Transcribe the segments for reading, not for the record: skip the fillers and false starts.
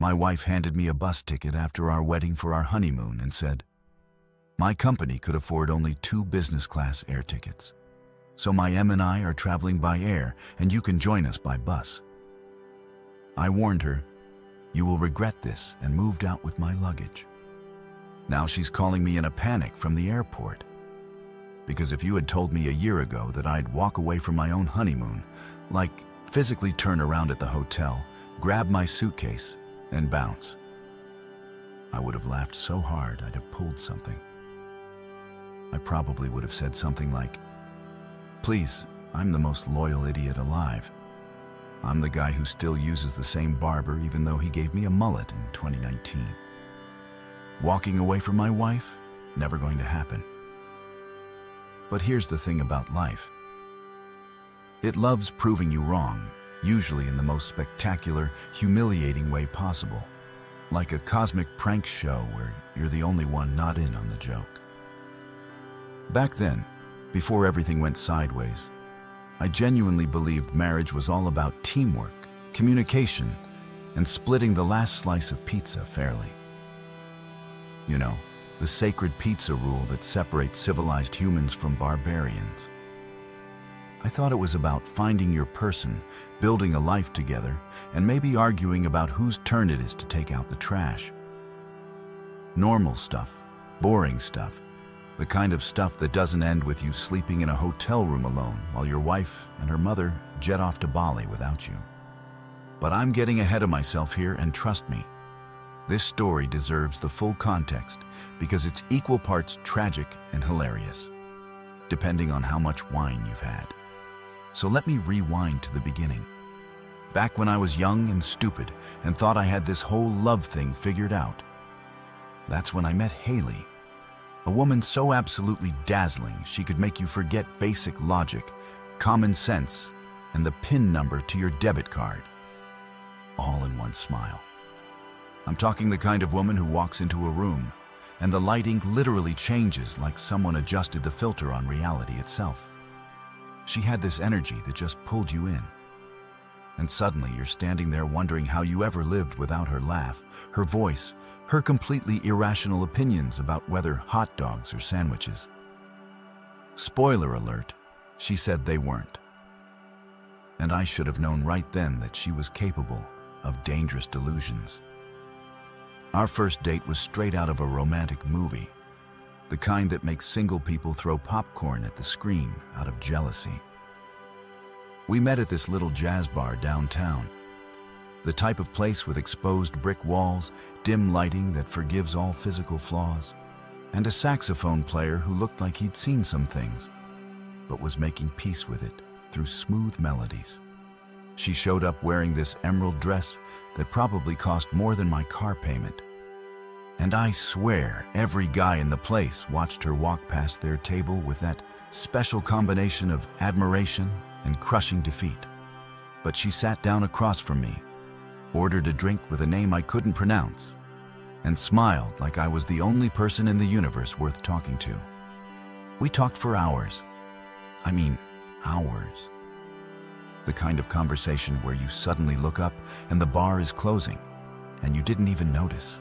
My wife handed me a bus ticket after our wedding for our honeymoon and said, "My company could afford only 2 business-class air tickets. So my and I are traveling by air and you can join us by bus." I warned her, "You will regret this," and moved out with my luggage. Now she's calling me in a panic from the airport. Because if you had told me a year ago that I'd walk away from my own honeymoon, like physically turn around at the hotel, grab my suitcase, and bounce, I would have laughed so hard I'd have pulled something. I probably would have said something like, "Please, I'm the most loyal idiot alive. I'm the guy who still uses the same barber even though he gave me a mullet in 2019. Walking away from my wife? Never going to happen." But here's the thing about life. It loves proving you wrong, usually in the most spectacular, humiliating way possible, like a cosmic prank show where you're the only one not in on the joke. Back then, before everything went sideways, I genuinely believed marriage was all about teamwork, communication, and splitting the last slice of pizza fairly. You know, the sacred pizza rule that separates civilized humans from barbarians. I thought it was about finding your person, building a life together, and maybe arguing about whose turn it is to take out the trash. Normal stuff, boring stuff, the kind of stuff that doesn't end with you sleeping in a hotel room alone while your wife and her mother jet off to Bali without you. But I'm getting ahead of myself here, and trust me, this story deserves the full context because it's equal parts tragic and hilarious, depending on how much wine you've had. So let me rewind to the beginning. Back when I was young and stupid and thought I had this whole love thing figured out. That's when I met Haley, a woman so absolutely dazzling she could make you forget basic logic, common sense, and the PIN number to your debit card, all in one smile. I'm talking the kind of woman who walks into a room and the lighting literally changes like someone adjusted the filter on reality itself. She had this energy that just pulled you in. And suddenly you're standing there wondering how you ever lived without her laugh, her voice, her completely irrational opinions about whether hot dogs or sandwiches. Spoiler alert, she said they weren't. And I should have known right then that she was capable of dangerous delusions. Our first date was straight out of a romantic movie, the kind that makes single people throw popcorn at the screen out of jealousy. We met at this little jazz bar downtown, the type of place with exposed brick walls, dim lighting that forgives all physical flaws, and a saxophone player who looked like he'd seen some things, but was making peace with it through smooth melodies. She showed up wearing this emerald dress that probably cost more than my car payment. And I swear every guy in the place watched her walk past their table with that special combination of admiration and crushing defeat. But she sat down across from me, ordered a drink with a name I couldn't pronounce, and smiled like I was the only person in the universe worth talking to. We talked for hours. I mean, hours. The kind of conversation where you suddenly look up and the bar is closing, and you didn't even notice,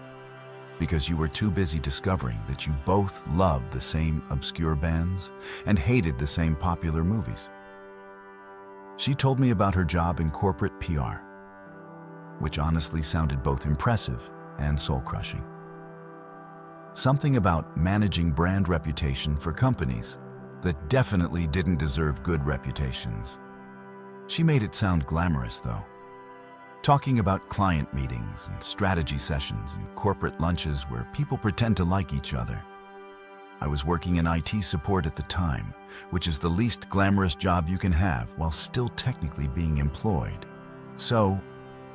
because you were too busy discovering that you both loved the same obscure bands and hated the same popular movies. She told me about her job in corporate PR, which honestly sounded both impressive and soul-crushing. Something about managing brand reputation for companies that definitely didn't deserve good reputations. She made it sound glamorous, though, talking about client meetings and strategy sessions and corporate lunches where people pretend to like each other. I was working in IT support at the time, which is the least glamorous job you can have while still technically being employed. So,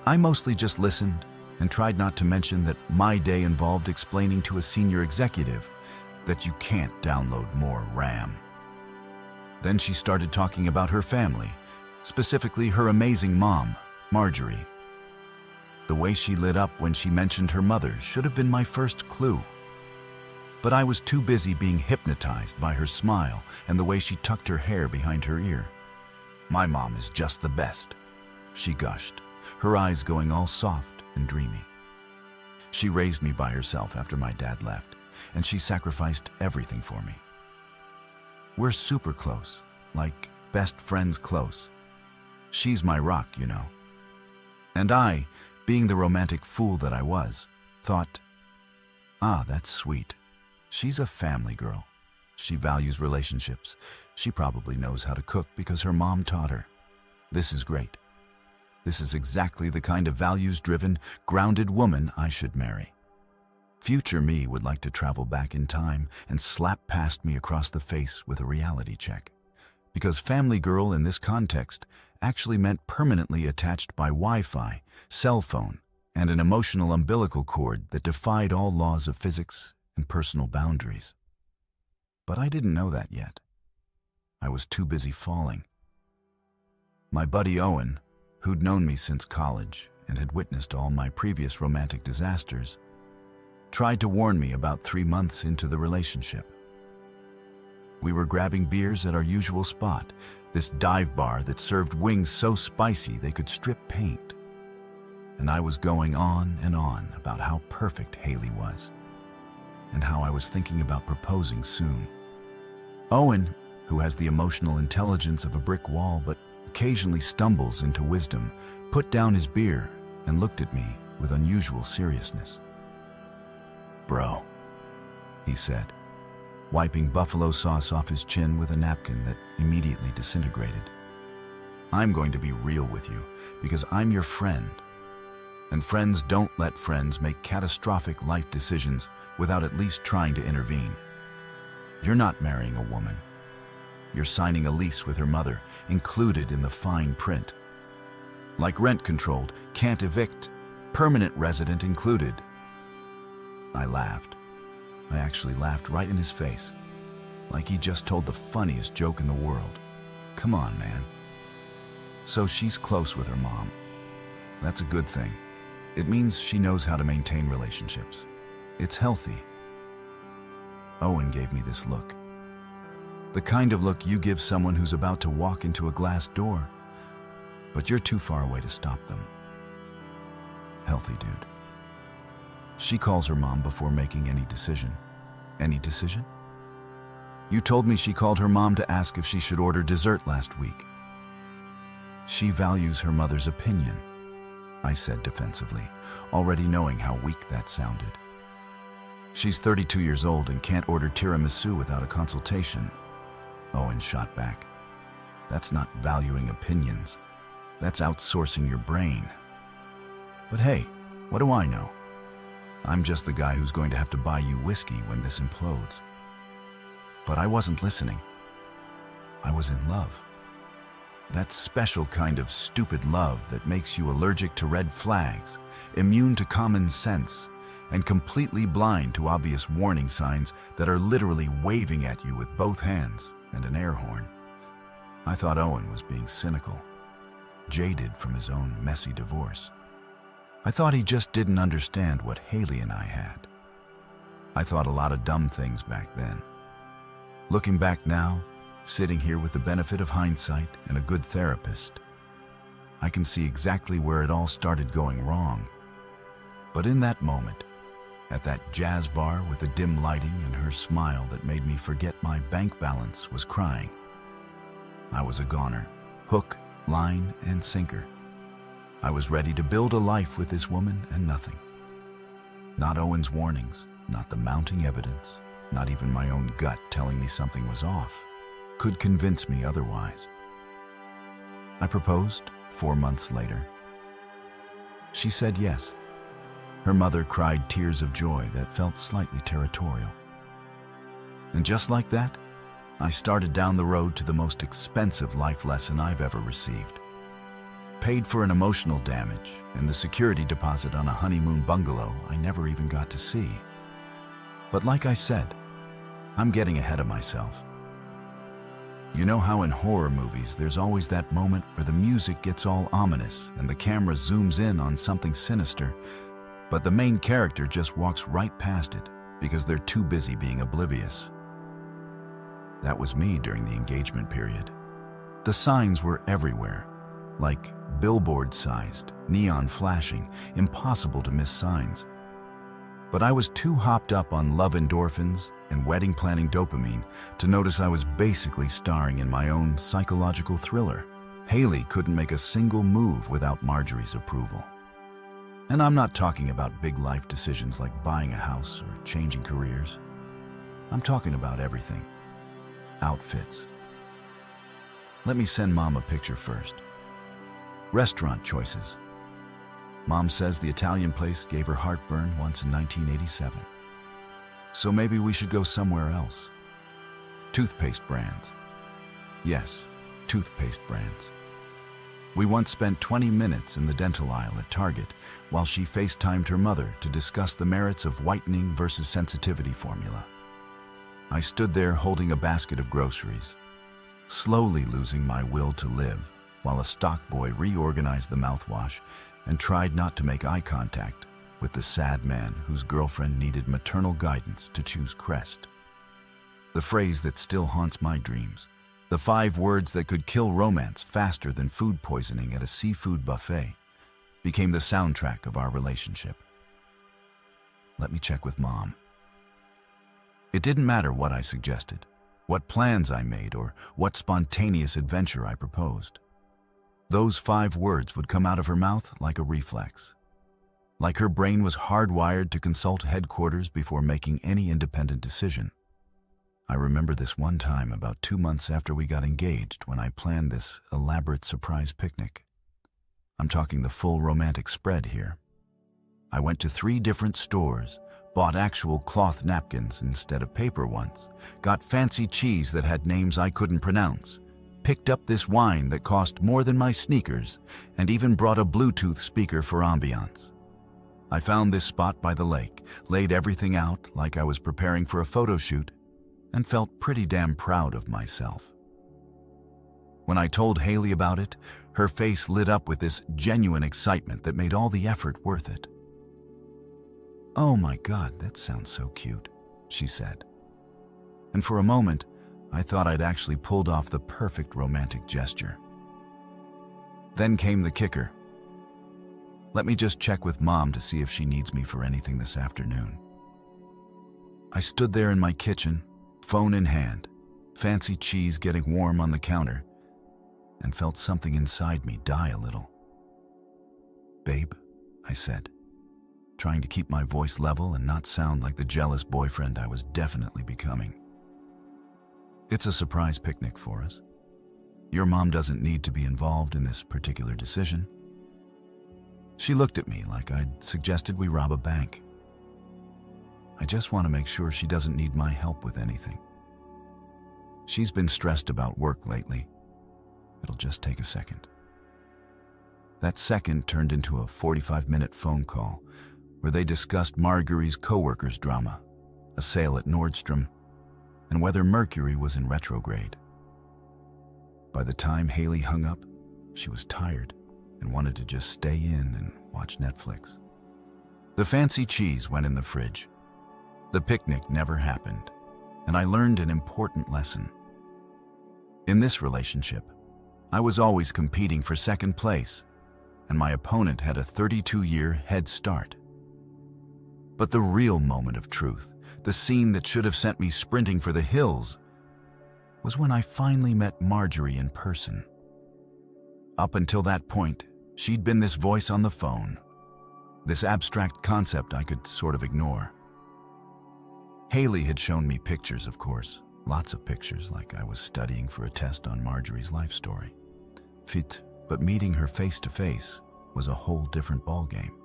I mostly just listened and tried not to mention that my day involved explaining to a senior executive that you can't download more RAM. Then she started talking about her family, specifically her amazing mom, Marjorie. The way she lit up when she mentioned her mother should have been my first clue. But I was too busy being hypnotized by her smile and the way she tucked her hair behind her ear. "My mom is just the best," she gushed, her eyes going all soft and dreamy. She raised me by herself after my dad left, and she sacrificed everything for me. We're super close, like best friends close. She's my rock, you know. And I, being the romantic fool that I was, thought, that's sweet. She's a family girl. She values relationships. She probably knows how to cook because her mom taught her. This is great. This is exactly the kind of values-driven, grounded woman I should marry. Future me would like to travel back in time and slap past me across the face with a reality check. Because family girl in this context actually meant permanently attached by Wi-Fi, cell phone, and an emotional umbilical cord that defied all laws of physics and personal boundaries. But I didn't know that yet. I was too busy falling. My buddy Owen, who'd known me since college and had witnessed all my previous romantic disasters, tried to warn me about 3 months into the relationship. We were grabbing beers at our usual spot, this dive bar that served wings so spicy they could strip paint. And I was going on and on about how perfect Haley was, and how I was thinking about proposing soon. Owen, who has the emotional intelligence of a brick wall but occasionally stumbles into wisdom, put down his beer and looked at me with unusual seriousness. "Bro," he said, wiping buffalo sauce off his chin with a napkin that immediately disintegrated. "I'm going to be real with you because I'm your friend. And friends don't let friends make catastrophic life decisions without at least trying to intervene. You're not marrying a woman. You're signing a lease with her mother, included in the fine print. Like rent-controlled, can't evict, permanent resident included." I laughed. I actually laughed right in his face, like he just told the funniest joke in the world. Come on, man. So she's close with her mom. That's a good thing. It means she knows how to maintain relationships. It's healthy. Owen gave me this look. The kind of look you give someone who's about to walk into a glass door, but you're too far away to stop them. Healthy, dude. She calls her mom before making any decision. Any decision? You told me she called her mom to ask if she should order dessert last week. She values her mother's opinion, I said defensively, already knowing how weak that sounded. She's 32 years old and can't order tiramisu without a consultation. Owen shot back. That's not valuing opinions. That's outsourcing your brain. But hey, what do I know? I'm just the guy who's going to have to buy you whiskey when this implodes. But I wasn't listening. I was in love. That special kind of stupid love that makes you allergic to red flags, immune to common sense, and completely blind to obvious warning signs that are literally waving at you with both hands and an air horn. I thought Owen was being cynical, jaded from his own messy divorce. I thought he just didn't understand what Haley and I had. I thought a lot of dumb things back then. Looking back now, sitting here with the benefit of hindsight and a good therapist, I can see exactly where it all started going wrong. But in that moment, at that jazz bar with the dim lighting and her smile that made me forget my bank balance was crying, I was a goner, hook, line, and sinker. I was ready to build a life with this woman and nothing. Not Owen's warnings, not the mounting evidence, not even my own gut telling me something was off, could convince me otherwise. I proposed 4 months later. She said yes. Her mother cried tears of joy that felt slightly territorial. And just like that, I started down the road to the most expensive life lesson I've ever received. Paid for an emotional damage and the security deposit on a honeymoon bungalow I never even got to see. But like I said, I'm getting ahead of myself. You know how in horror movies there's always that moment where the music gets all ominous and the camera zooms in on something sinister, but the main character just walks right past it because they're too busy being oblivious. That was me during the engagement period. The signs were everywhere, like billboard-sized, neon flashing, impossible to miss signs. But I was too hopped up on love endorphins and wedding planning dopamine to notice I was basically starring in my own psychological thriller. Haley couldn't make a single move without Marjorie's approval. And I'm not talking about big life decisions like buying a house or changing careers. I'm talking about everything. Outfits. Let me send Mom a picture first. Restaurant choices. Mom says the Italian place gave her heartburn once in 1987. So maybe we should go somewhere else. Toothpaste brands. Yes, toothpaste brands. We once spent 20 minutes in the dental aisle at Target while she FaceTimed her mother to discuss the merits of whitening versus sensitivity formula. I stood there holding a basket of groceries, slowly losing my will to live while a stock boy reorganized the mouthwash and tried not to make eye contact with the sad man whose girlfriend needed maternal guidance to choose Crest. The phrase that still haunts my dreams, the 5 words that could kill romance faster than food poisoning at a seafood buffet, became the soundtrack of our relationship. Let me check with Mom. It didn't matter what I suggested, what plans I made, or what spontaneous adventure I proposed. Those 5 words would come out of her mouth like a reflex. Like her brain was hardwired to consult headquarters before making any independent decision. I remember this one time about 2 months after we got engaged when I planned this elaborate surprise picnic. I'm talking the full romantic spread here. I went to 3 different stores, bought actual cloth napkins instead of paper ones, got fancy cheese that had names I couldn't pronounce, picked up this wine that cost more than my sneakers, and even brought a Bluetooth speaker for ambiance. I found this spot by the lake, laid everything out like I was preparing for a photo shoot, and felt pretty damn proud of myself. When I told Haley about it, her face lit up with this genuine excitement that made all the effort worth it. "Oh my God, that sounds so cute," she said. And for a moment, I thought I'd actually pulled off the perfect romantic gesture. Then came the kicker. Let me just check with Mom to see if she needs me for anything this afternoon. I stood there in my kitchen, phone in hand, fancy cheese getting warm on the counter, and felt something inside me die a little. "Babe," I said, trying to keep my voice level and not sound like the jealous boyfriend I was definitely becoming. "It's a surprise picnic for us. Your mom doesn't need to be involved in this particular decision." She looked at me like I'd suggested we rob a bank. "I just want to make sure she doesn't need my help with anything. She's been stressed about work lately. It'll just take a second." That second turned into a 45-minute phone call where they discussed Marjorie's coworkers' drama, a sale at Nordstrom, and whether Mercury was in retrograde. By the time Haley hung up, she was tired and wanted to just stay in and watch Netflix. The fancy cheese went in the fridge. The picnic never happened, and I learned an important lesson. In this relationship, I was always competing for second place, and my opponent had a 32-year head start. But the real moment of truth, the scene that should have sent me sprinting for the hills, was when I finally met Marjorie in person. Up until that point, she'd been this voice on the phone, this abstract concept I could sort of ignore. Haley had shown me pictures, of course, lots of pictures, like I was studying for a test on Marjorie's life story. But meeting her face to face was a whole different ballgame.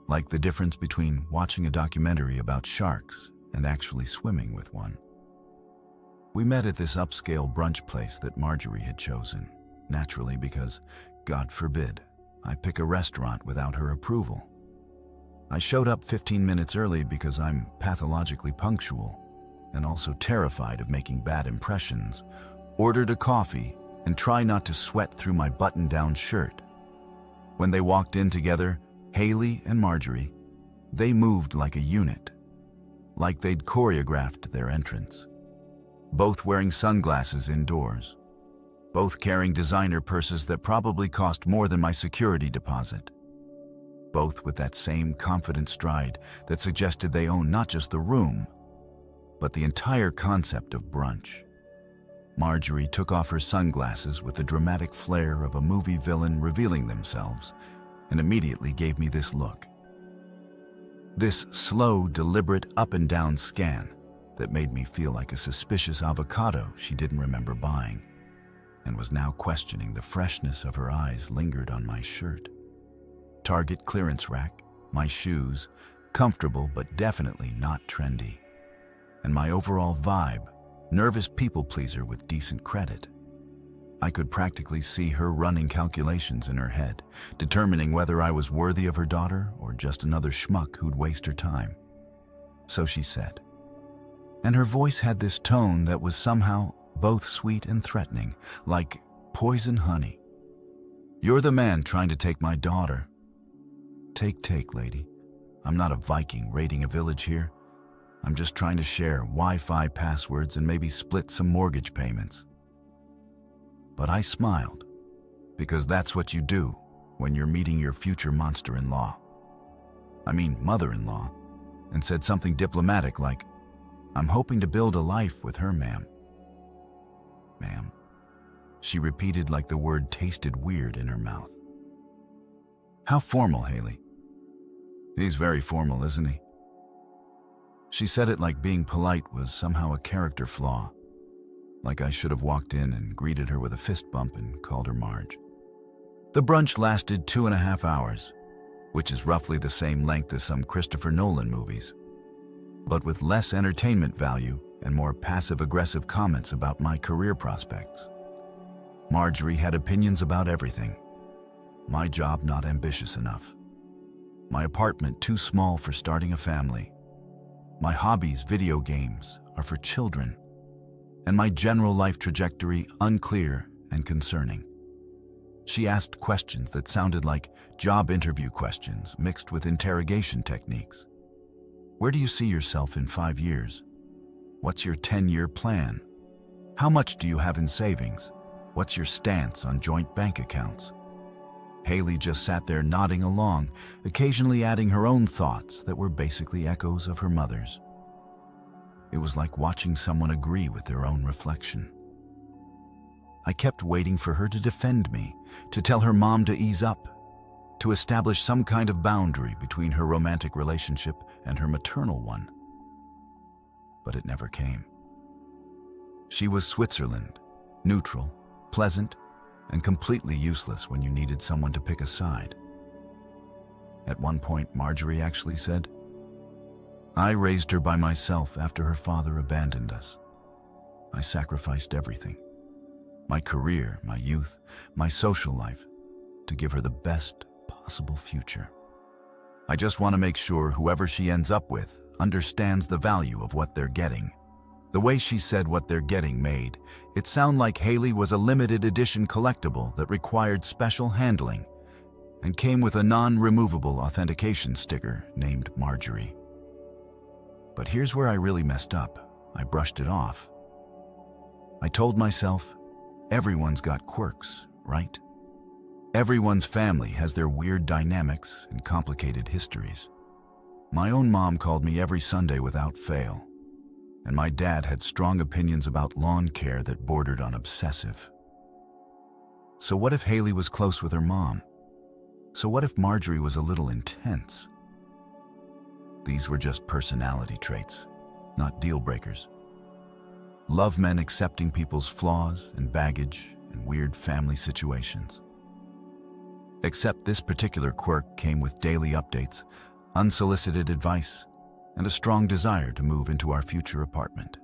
Like the difference between watching a documentary about sharks and actually swimming with one. We met at this upscale brunch place that Marjorie had chosen, naturally because, God forbid, I pick a restaurant without her approval. I showed up 15 minutes early because I'm pathologically punctual and also terrified of making bad impressions, ordered a coffee, and try not to sweat through my button-down shirt. When they walked in together, Haley and Marjorie, they moved like a unit, like they'd choreographed their entrance. Both wearing sunglasses indoors, both carrying designer purses that probably cost more than my security deposit. both with that same confident stride that suggested they own not just the room, but the entire concept of brunch. Marjorie took off her sunglasses with the dramatic flair of a movie villain revealing themselves and immediately gave me this look. This slow, deliberate up and down scan that made me feel like a suspicious avocado she didn't remember buying, and was now questioning the freshness of her eyes lingered on my shirt. Target clearance rack, my shoes, comfortable but definitely not trendy, and my overall vibe, nervous people pleaser with decent credit. I could practically see her running calculations in her head, determining whether I was worthy of her daughter or just another schmuck who'd waste her time. So she said, and her voice had this tone that was somehow both sweet and threatening, like poison honey. "You're the man trying to take my daughter." Take, lady. I'm not a Viking raiding a village here. I'm just trying to share Wi-Fi passwords and maybe split some mortgage payments. But I smiled, because that's what you do when you're meeting your future monster-in-law. I mean, mother-in-law, and said something diplomatic like, "I'm hoping to build a life with her, ma'am." Ma'am, she repeated like the word tasted weird in her mouth. "How formal, Haley." "He's very formal, isn't he?" She said it like being polite was somehow a character flaw, like I should have walked in and greeted her with a fist bump and called her Marge. The brunch lasted 2.5 hours, which is roughly the same length as some Christopher Nolan movies, but with less entertainment value and more passive-aggressive comments about my career prospects. Marjorie had opinions about everything. My job not ambitious enough. My apartment too small for starting a family. My hobbies, video games, are for children. And my general life trajectory unclear and concerning. She asked questions that sounded like job interview questions mixed with interrogation techniques. Where do you see yourself in 5 years? What's your 10-year plan? How much do you have in savings? What's your stance on joint bank accounts? Haley just sat there nodding along, occasionally adding her own thoughts that were basically echoes of her mother's. It was like watching someone agree with their own reflection. I kept waiting for her to defend me, to tell her mom to ease up, to establish some kind of boundary between her romantic relationship and her maternal one. But it never came. She was Switzerland, neutral, pleasant, and completely useless when you needed someone to pick a side. At one point, Marjorie actually said, "I raised her by myself after her father abandoned us. I sacrificed everything. My career, my youth, my social life, to give her the best possible future. I just want to make sure whoever she ends up with understands the value of what they're getting." The way she said what they're getting made it sound like Haley was a limited edition collectible that required special handling and came with a non-removable authentication sticker named Marjorie. But here's where I really messed up. I brushed it off. I told myself, everyone's got quirks, right? Everyone's family has their weird dynamics and complicated histories. My own mom called me every Sunday without fail, and my dad had strong opinions about lawn care that bordered on obsessive. So what if Haley was close with her mom? So what if Marjorie was a little intense? These were just personality traits, not deal breakers. Love meant accepting people's flaws and baggage and weird family situations. Except this particular quirk came with daily updates, unsolicited advice, and a strong desire to move into our future apartment.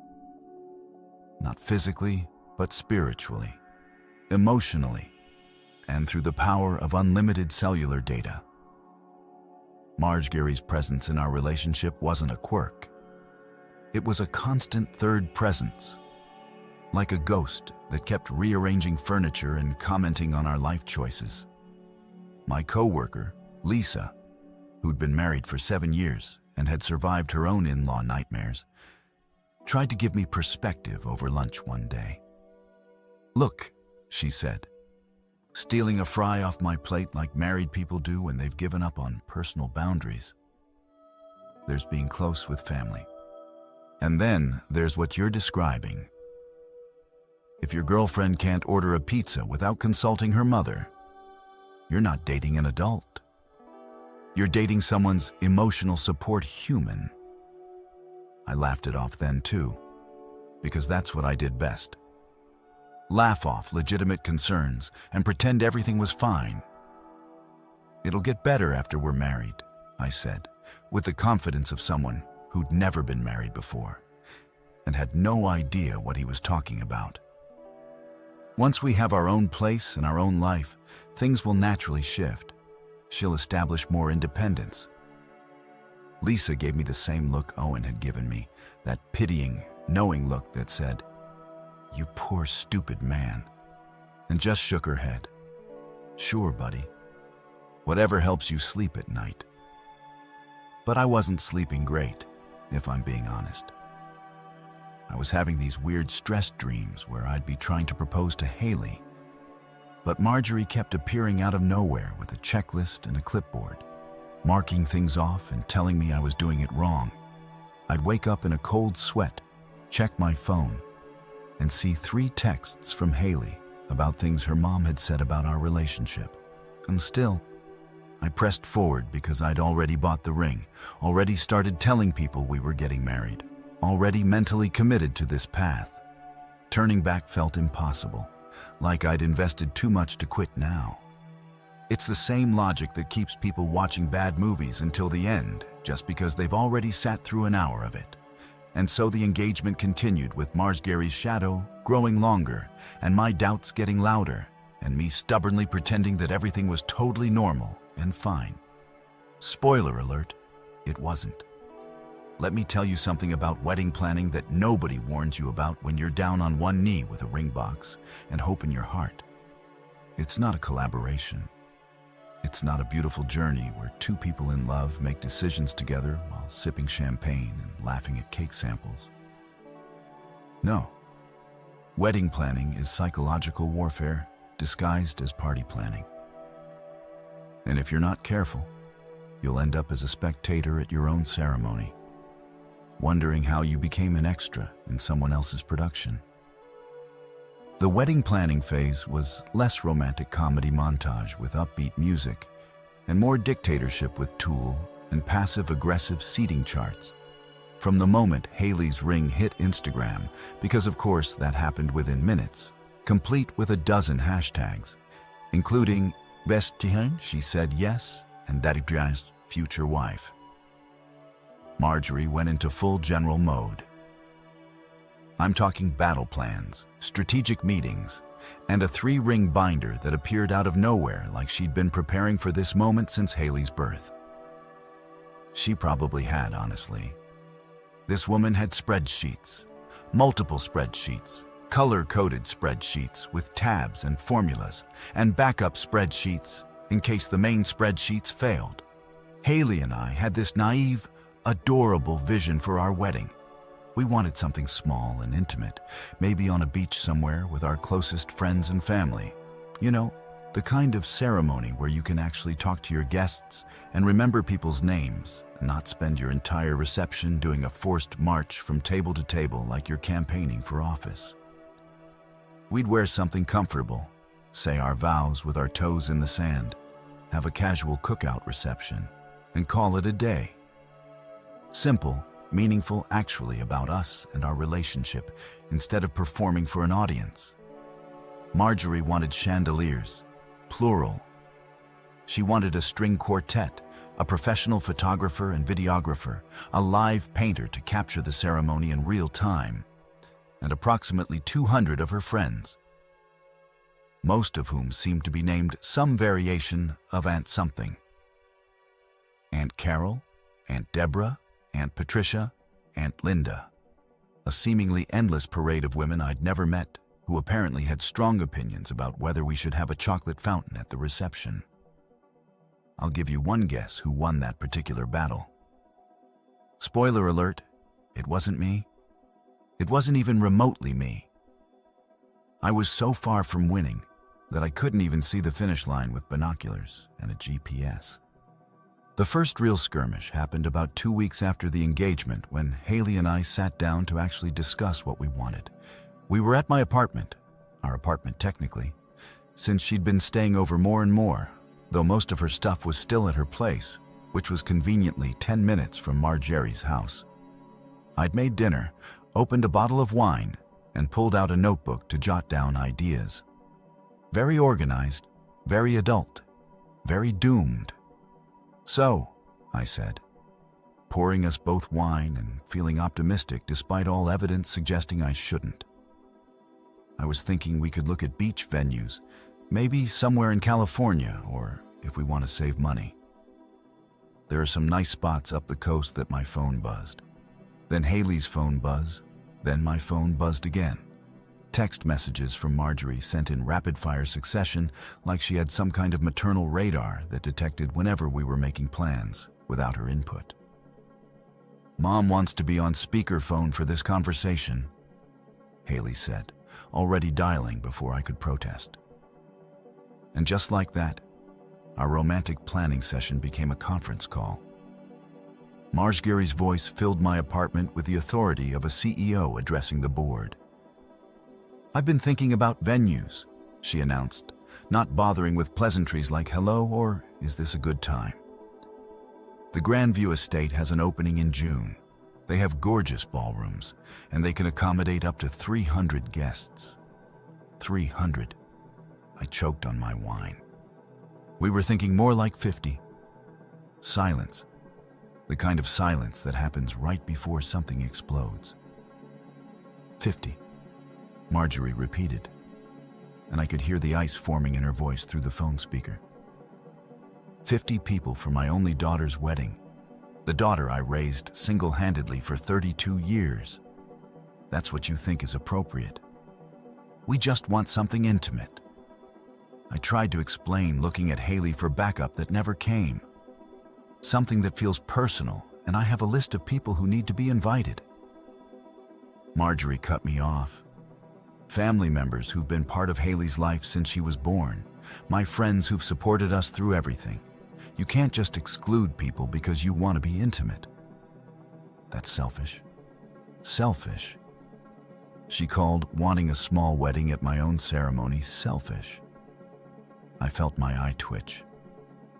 Not physically, but spiritually, emotionally, and through the power of unlimited cellular data. Marjorie's presence in our relationship wasn't a quirk. It was a constant third presence, like a ghost that kept rearranging furniture and commenting on our life choices. My co-worker, Lisa, who'd been married for 7 years and had survived her own in-law nightmares, tried to give me perspective over lunch one day. "Look," she said, stealing a fry off my plate like married people do when they've given up on personal boundaries. There's being close with family. And then there's what you're describing. If your girlfriend can't order a pizza without consulting her mother, you're not dating an adult. You're dating someone's emotional support human. I laughed it off then too, because that's what I did best. Laugh off legitimate concerns and pretend everything was fine. It'll get better after we're married, I said, with the confidence of someone who'd never been married before and had no idea what he was talking about. Once we have our own place and our own life, things will naturally shift. She'll establish more independence. Lisa gave me the same look Owen had given me, that pitying, knowing look that said, "You poor stupid man," and just shook her head. "Sure, buddy. Whatever helps you sleep at night." But I wasn't sleeping great, if I'm being honest. I was having these weird stress dreams where I'd be trying to propose to Haley, but Marjorie kept appearing out of nowhere with a checklist and a clipboard, marking things off and telling me I was doing it wrong. I'd wake up in a cold sweat, check my phone, and see 3 texts from Haley about things her mom had said about our relationship. And still, I pressed forward because I'd already bought the ring, already started telling people we were getting married, already mentally committed to this path. Turning back felt impossible, like I'd invested too much to quit now. It's the same logic that keeps people watching bad movies until the end, just because they've already sat through an hour of it. And so the engagement continued with Marjorie's shadow growing longer and my doubts getting louder and me stubbornly pretending that everything was totally normal and fine. Spoiler alert, it wasn't. Let me tell you something about wedding planning that nobody warns you about when you're down on one knee with a ring box and hope in your heart. It's not a collaboration. It's not a beautiful journey where 2 people in love make decisions together while sipping champagne and laughing at cake samples. No. Wedding planning is psychological warfare disguised as party planning. And if you're not careful, you'll end up as a spectator at your own ceremony, wondering how you became an extra in someone else's production. The wedding planning phase was less romantic comedy montage with upbeat music and more dictatorship with Tool and passive-aggressive seating charts. From the moment Haley's ring hit Instagram, because of course that happened within minutes, complete with a dozen hashtags, including "Bestihan," she said yes, and "Daddy's future wife." Marjorie went into full general mode. I'm talking battle plans, strategic meetings, and a 3-ring binder that appeared out of nowhere like she'd been preparing for this moment since Haley's birth. She probably had, honestly. This woman had spreadsheets, multiple spreadsheets, color-coded spreadsheets with tabs and formulas, and backup spreadsheets in case the main spreadsheets failed. Haley and I had this naive, adorable vision for our wedding. We wanted something small and intimate, maybe on a beach somewhere with our closest friends and family. You know, the kind of ceremony where you can actually talk to your guests and remember people's names, and not spend your entire reception doing a forced march from table to table like you're campaigning for office. We'd wear something comfortable, say our vows with our toes in the sand, have a casual cookout reception, and call it a day. Simple, meaningful, actually about us and our relationship, instead of performing for an audience. Marjorie wanted chandeliers, plural. She wanted a string quartet, a professional photographer and videographer, a live painter to capture the ceremony in real time, and approximately 200 of her friends, most of whom seemed to be named some variation of Aunt something. Aunt Carol, Aunt Deborah, Aunt Patricia, Aunt Linda. A seemingly endless parade of women I'd never met who apparently had strong opinions about whether we should have a chocolate fountain at the reception. I'll give you one guess who won that particular battle. Spoiler alert, it wasn't me. It wasn't even remotely me. I was so far from winning that I couldn't even see the finish line with binoculars and a GPS. The first real skirmish happened about 2 weeks after the engagement, when Haley and I sat down to actually discuss what we wanted. We were at my apartment, our apartment technically, since she'd been staying over more and more, though most of her stuff was still at her place, which was conveniently 10 minutes from Marjorie's house. I'd made dinner, opened a bottle of wine, and pulled out a notebook to jot down ideas. Very organized, very adult, very doomed. "So," I said, pouring us both wine and feeling optimistic despite all evidence suggesting I shouldn't. I was thinking we could look at beach venues, maybe somewhere in California, or if we want to save money. There are some nice spots up the coast. That my phone buzzed. Then Haley's phone buzzed, then my phone buzzed again. Text messages from Marjorie sent in rapid-fire succession, like she had some kind of maternal radar that detected whenever we were making plans without her input. "Mom wants to be on speakerphone for this conversation," Haley said, already dialing before I could protest. And just like that, our romantic planning session became a conference call. Marjorie's voice filled my apartment with the authority of a CEO addressing the board. "I've been thinking about venues," she announced, not bothering with pleasantries like "hello" or "is this a good time?" The Grandview Estate has an opening in June. They have gorgeous ballrooms, and they can accommodate up to 300 guests. 300. I choked on my wine. We were thinking more like 50. Silence. The kind of silence that happens right before something explodes. 50. Marjorie repeated, and I could hear the ice forming in her voice through the phone speaker. 50 people for my only daughter's wedding, the daughter I raised single-handedly for 32 years. That's what you think is appropriate. We just want something intimate. I tried to explain, looking at Haley for backup that never came. Something that feels personal, and I have a list of people who need to be invited. Marjorie cut me off. Family members who've been part of Haley's life since she was born, my friends who've supported us through everything. You can't just exclude people because you want to be intimate. That's selfish. Selfish. She called wanting a small wedding at my own ceremony selfish. I felt my eye twitch,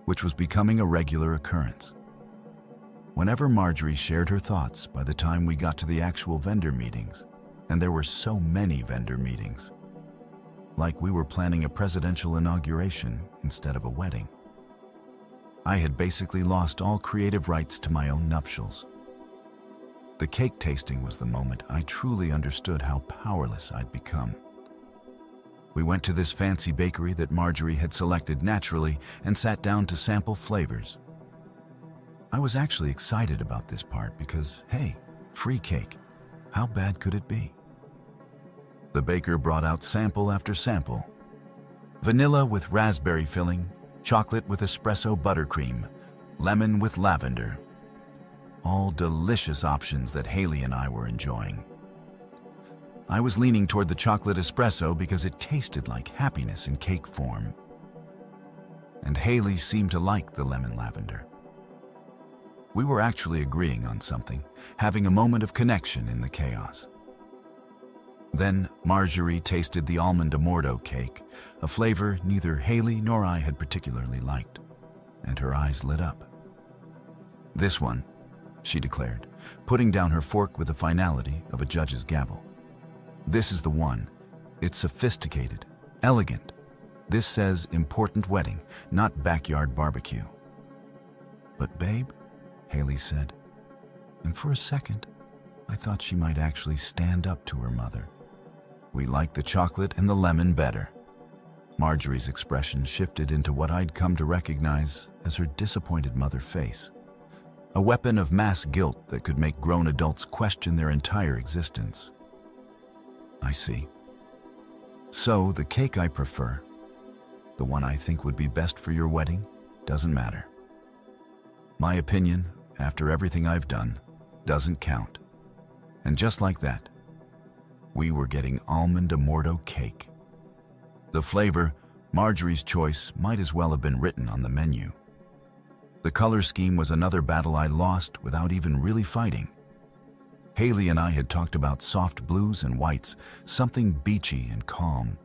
which was becoming a regular occurrence. Whenever Marjorie shared her thoughts, by the time we got to the actual vendor meetings, and there were so many vendor meetings, like we were planning a presidential inauguration instead of a wedding, I had basically lost all creative rights to my own nuptials. The cake tasting was the moment I truly understood how powerless I'd become. We went to this fancy bakery that Marjorie had selected naturally and sat down to sample flavors. I was actually excited about this part because, hey, free cake. How bad could it be? The baker brought out sample after sample. Vanilla with raspberry filling, chocolate with espresso buttercream, lemon with lavender. All delicious options that Haley and I were enjoying. I was leaning toward the chocolate espresso because it tasted like happiness in cake form. And Haley seemed to like the lemon lavender. We were actually agreeing on something, having a moment of connection in the chaos. Then Marjorie tasted the almond amorto cake, a flavor neither Haley nor I had particularly liked, and her eyes lit up. "This one," she declared, putting down her fork with the finality of a judge's gavel. "This is the one. It's sophisticated, elegant. This says important wedding, not backyard barbecue." "But babe," Haley said, and for a second, I thought she might actually stand up to her mother. "We like the chocolate and the lemon better." Marjorie's expression shifted into what I'd come to recognize as her disappointed mother face, a weapon of mass guilt that could make grown adults question their entire existence. "I see. So the cake I prefer, the one I think would be best for your wedding, doesn't matter. My opinion, after everything I've done, doesn't count." And just like that, we were getting almond amorto cake. The flavor Marjorie's choice might as well have been written on the menu. The color scheme was another battle I lost without even really fighting. Haley and I had talked about soft blues and whites, something beachy and calm.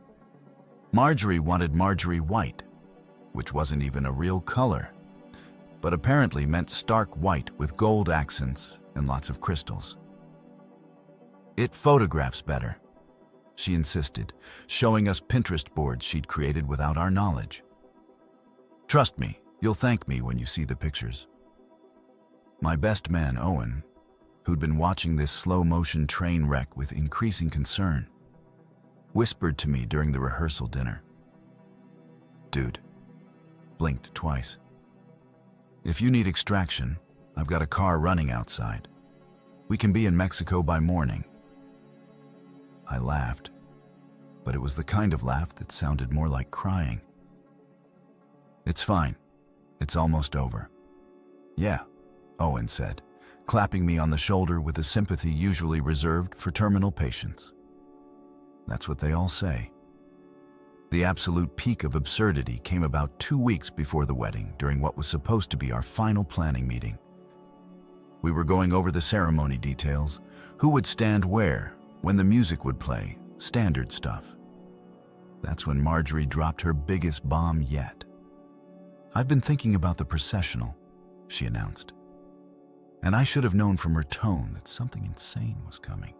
Marjorie wanted Marjorie white, which wasn't even a real color, but apparently meant stark white with gold accents and lots of crystals. "It photographs better," she insisted, showing us Pinterest boards she'd created without our knowledge. "Trust me, you'll thank me when you see the pictures." My best man, Owen, who'd been watching this slow-motion train wreck with increasing concern, whispered to me during the rehearsal dinner. "Dude," blinked twice. "If you need extraction, I've got a car running outside. We can be in Mexico by morning." I laughed, but it was the kind of laugh that sounded more like crying. "It's fine. It's almost over." "Yeah," Owen said, clapping me on the shoulder with the sympathy usually reserved for terminal patients. That's what they all say. The absolute peak of absurdity came about 2 weeks before the wedding, during what was supposed to be our final planning meeting. We were going over the ceremony details, who would stand where, when the music would play, standard stuff. That's when Marjorie dropped her biggest bomb yet. "I've been thinking about the processional," she announced. And I should have known from her tone that something insane was coming.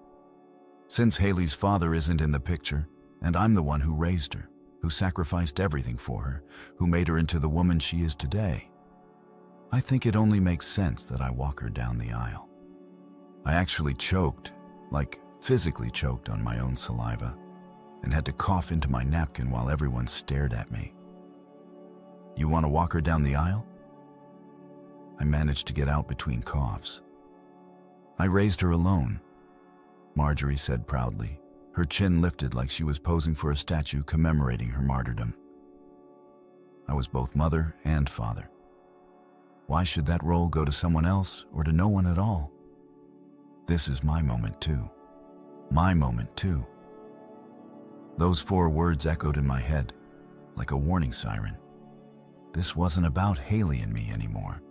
Since Haley's father isn't in the picture, and I'm the one who raised her, who sacrificed everything for her, who made her into the woman she is today, I think it only makes sense that I walk her down the aisle. I actually choked, like physically choked on my own saliva, and had to cough into my napkin while everyone stared at me. "You want to walk her down the aisle?" I managed to get out between coughs. "I raised her alone," Marjorie said proudly, her chin lifted like she was posing for a statue commemorating her martyrdom. "I was both mother and father. Why should that role go to someone else or to no one at all? This is my moment too. My moment too." Those 4 words echoed in my head, like a warning siren. This wasn't about Haley and me anymore.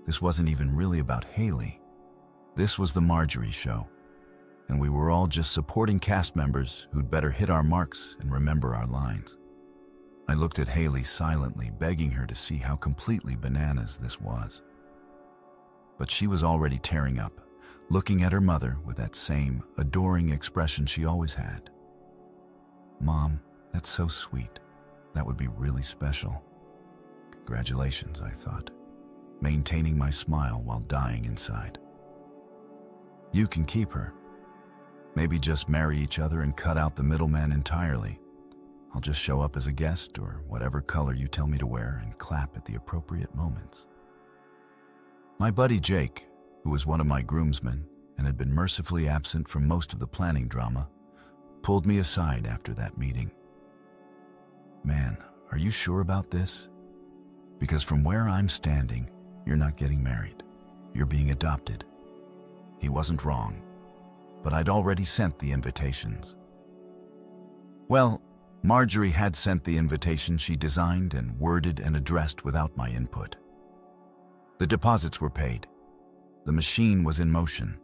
This wasn't even really about Haley. This was the Marjorie show, and we were all just supporting cast members who'd better hit our marks and remember our lines. I looked at Haley silently, begging her to see how completely bananas this was. But she was already tearing up, looking at her mother with that same adoring expression she always had. "Mom, that's so sweet. That would be really special." Congratulations, I thought, maintaining my smile while dying inside. "You can keep her. Maybe just marry each other and cut out the middleman entirely. I'll just show up as a guest or whatever color you tell me to wear and clap at the appropriate moments." My buddy Jake, who was one of my groomsmen and had been mercifully absent from most of the planning drama, pulled me aside after that meeting. "Man, are you sure about this? Because from where I'm standing, you're not getting married. You're being adopted." He wasn't wrong, but I'd already sent the invitations. Well, Marjorie had sent the invitation she designed and worded and addressed without my input. The deposits were paid. The machine was in motion.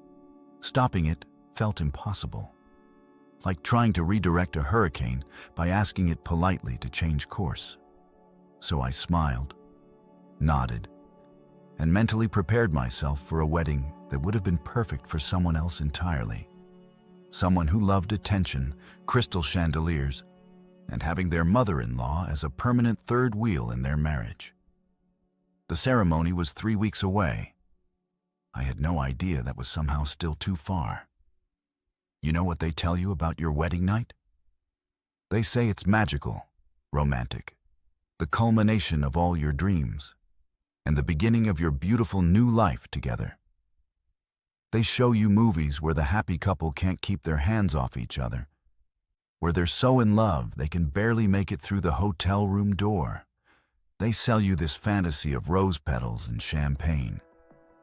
Stopping it felt impossible, like trying to redirect a hurricane by asking it politely to change course. So I smiled, nodded, and mentally prepared myself for a wedding that would have been perfect for someone else entirely. Someone who loved attention, crystal chandeliers, and having their mother-in-law as a permanent third wheel in their marriage. The ceremony was 3 weeks away. I had no idea that was somehow still too far. You know what they tell you about your wedding night? They say it's magical, romantic, the culmination of all your dreams, and the beginning of your beautiful new life together. They show you movies where the happy couple can't keep their hands off each other, where they're so in love they can barely make it through the hotel room door. They sell you this fantasy of rose petals and champagne,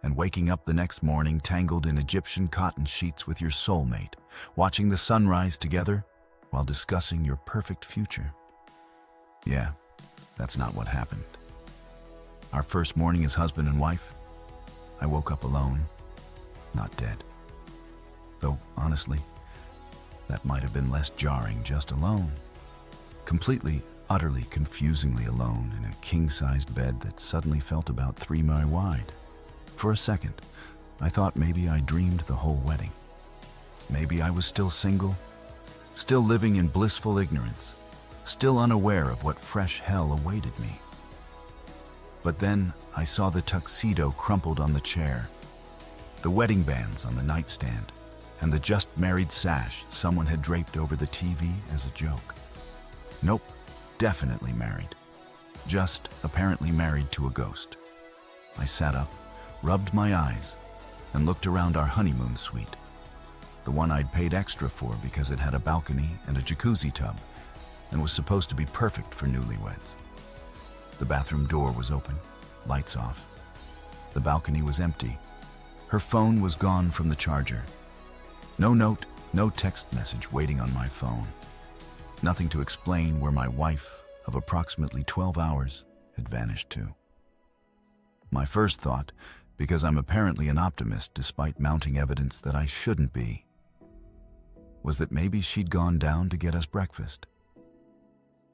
and waking up the next morning tangled in Egyptian cotton sheets with your soulmate, watching the sunrise together while discussing your perfect future. Yeah, that's not what happened. Our first morning as husband and wife, I woke up alone, not dead. Though, honestly, that might have been less jarring just alone. Completely, utterly, confusingly alone in a king-sized bed that suddenly felt about 3 mi wide. For a second, I thought maybe I dreamed the whole wedding. Maybe I was still single, still living in blissful ignorance, still unaware of what fresh hell awaited me. But then I saw the tuxedo crumpled on the chair, the wedding bands on the nightstand, and the just-married sash someone had draped over the TV as a joke. Nope, definitely married. Just apparently married to a ghost. I sat up, rubbed my eyes, and looked around our honeymoon suite. The one I'd paid extra for because it had a balcony and a jacuzzi tub and was supposed to be perfect for newlyweds. The bathroom door was open, lights off. The balcony was empty. Her phone was gone from the charger. No note, no text message waiting on my phone. Nothing to explain where my wife of approximately 12 hours had vanished to. My first thought, because I'm apparently an optimist despite mounting evidence that I shouldn't be, was that maybe she'd gone down to get us breakfast.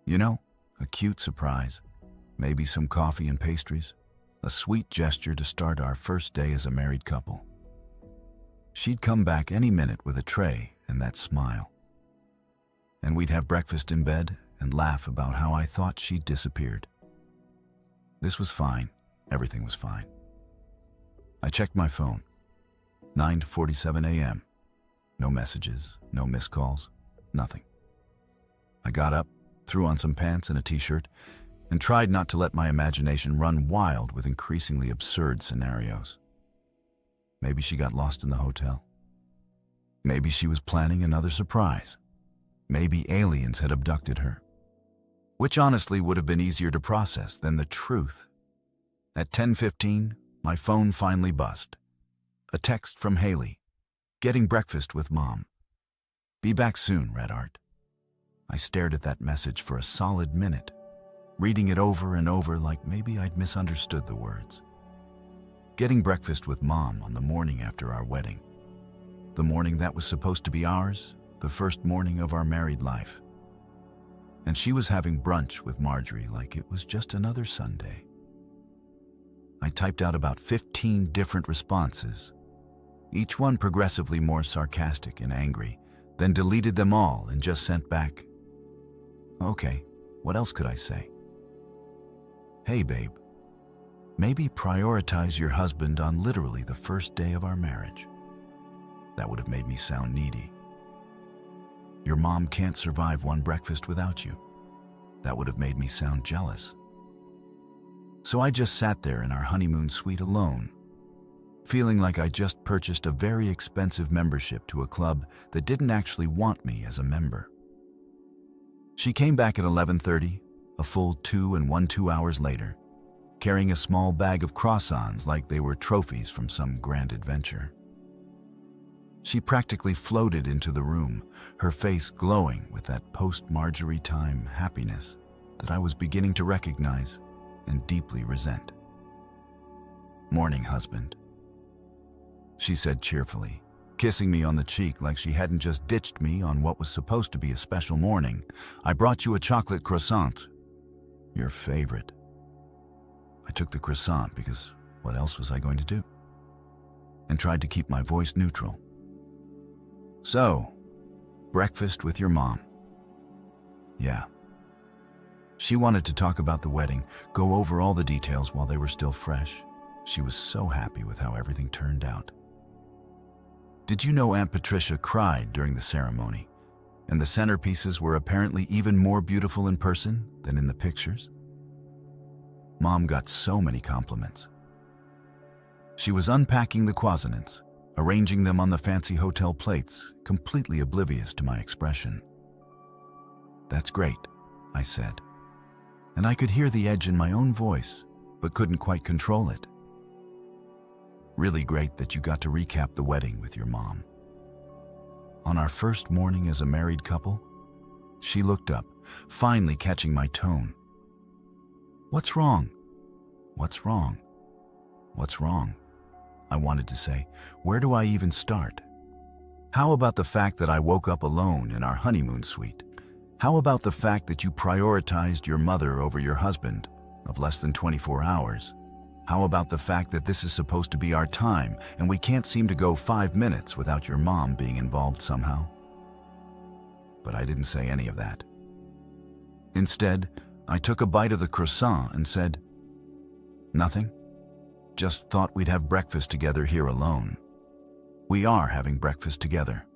You know, a cute surprise, maybe some coffee and pastries, a sweet gesture to start our first day as a married couple. She'd come back any minute with a tray and that smile. And we'd have breakfast in bed and laugh about how I thought she'd disappeared. This was fine. Everything was fine. I checked my phone. 9:47 a.m. No messages, no missed calls, nothing. I got up, threw on some pants and a t-shirt, and tried not to let my imagination run wild with increasingly absurd scenarios. Maybe she got lost in the hotel. Maybe she was planning another surprise. Maybe aliens had abducted her. Which honestly would have been easier to process than the truth. At 10:15, my phone finally buzzed. A text from Haley. Getting breakfast with Mom. Be back soon, Red Art. I stared at that message for a solid minute, reading it over and over like maybe I'd misunderstood the words. Getting breakfast with Mom on the morning after our wedding. The morning that was supposed to be ours, the first morning of our married life. And she was having brunch with Marjorie like it was just another Sunday. I typed out about 15 different responses, each one progressively more sarcastic and angry, then deleted them all and just sent back, okay, what else could I say? Hey babe, maybe prioritize your husband on literally the first day of our marriage. That would have made me sound needy. Your mom can't survive one breakfast without you. That would have made me sound jealous. So I just sat there in our honeymoon suite alone, feeling like I just purchased a very expensive membership to a club that didn't actually want me as a member. She came back at 11:30, a full 2 hours later, carrying a small bag of croissants like they were trophies from some grand adventure. She practically floated into the room, her face glowing with that post-Marjorie time happiness that I was beginning to recognize and deeply resent. Morning, husband, she said cheerfully, kissing me on the cheek like she hadn't just ditched me on what was supposed to be a special morning. I brought you a chocolate croissant, your favorite. I took the croissant because what else was I going to do? And tried to keep my voice neutral. So, breakfast with your mom. Yeah. She wanted to talk about the wedding, go over all the details while they were still fresh. She was so happy with how everything turned out. Did you know Aunt Patricia cried during the ceremony, and the centerpieces were apparently even more beautiful in person than in the pictures? Mom got so many compliments. She was unpacking the croissants, arranging them on the fancy hotel plates, completely oblivious to my expression. That's great, I said, and I could hear the edge in my own voice, but couldn't quite control it. Really great that you got to recap the wedding with your mom. On our first morning as a married couple, She looked up, finally catching my tone. "What's wrong? What's wrong? What's wrong?" I wanted to say. Where do I even start? How about the fact that I woke up alone in our honeymoon suite? How about the fact that you prioritized your mother over your husband of less than 24 hours? How about the fact that this is supposed to be our time and we can't seem to go 5 minutes without your mom being involved somehow? But I didn't say any of that. Instead, I took a bite of the croissant and said, "Nothing. Just thought we'd have breakfast together here alone. We are having breakfast together,"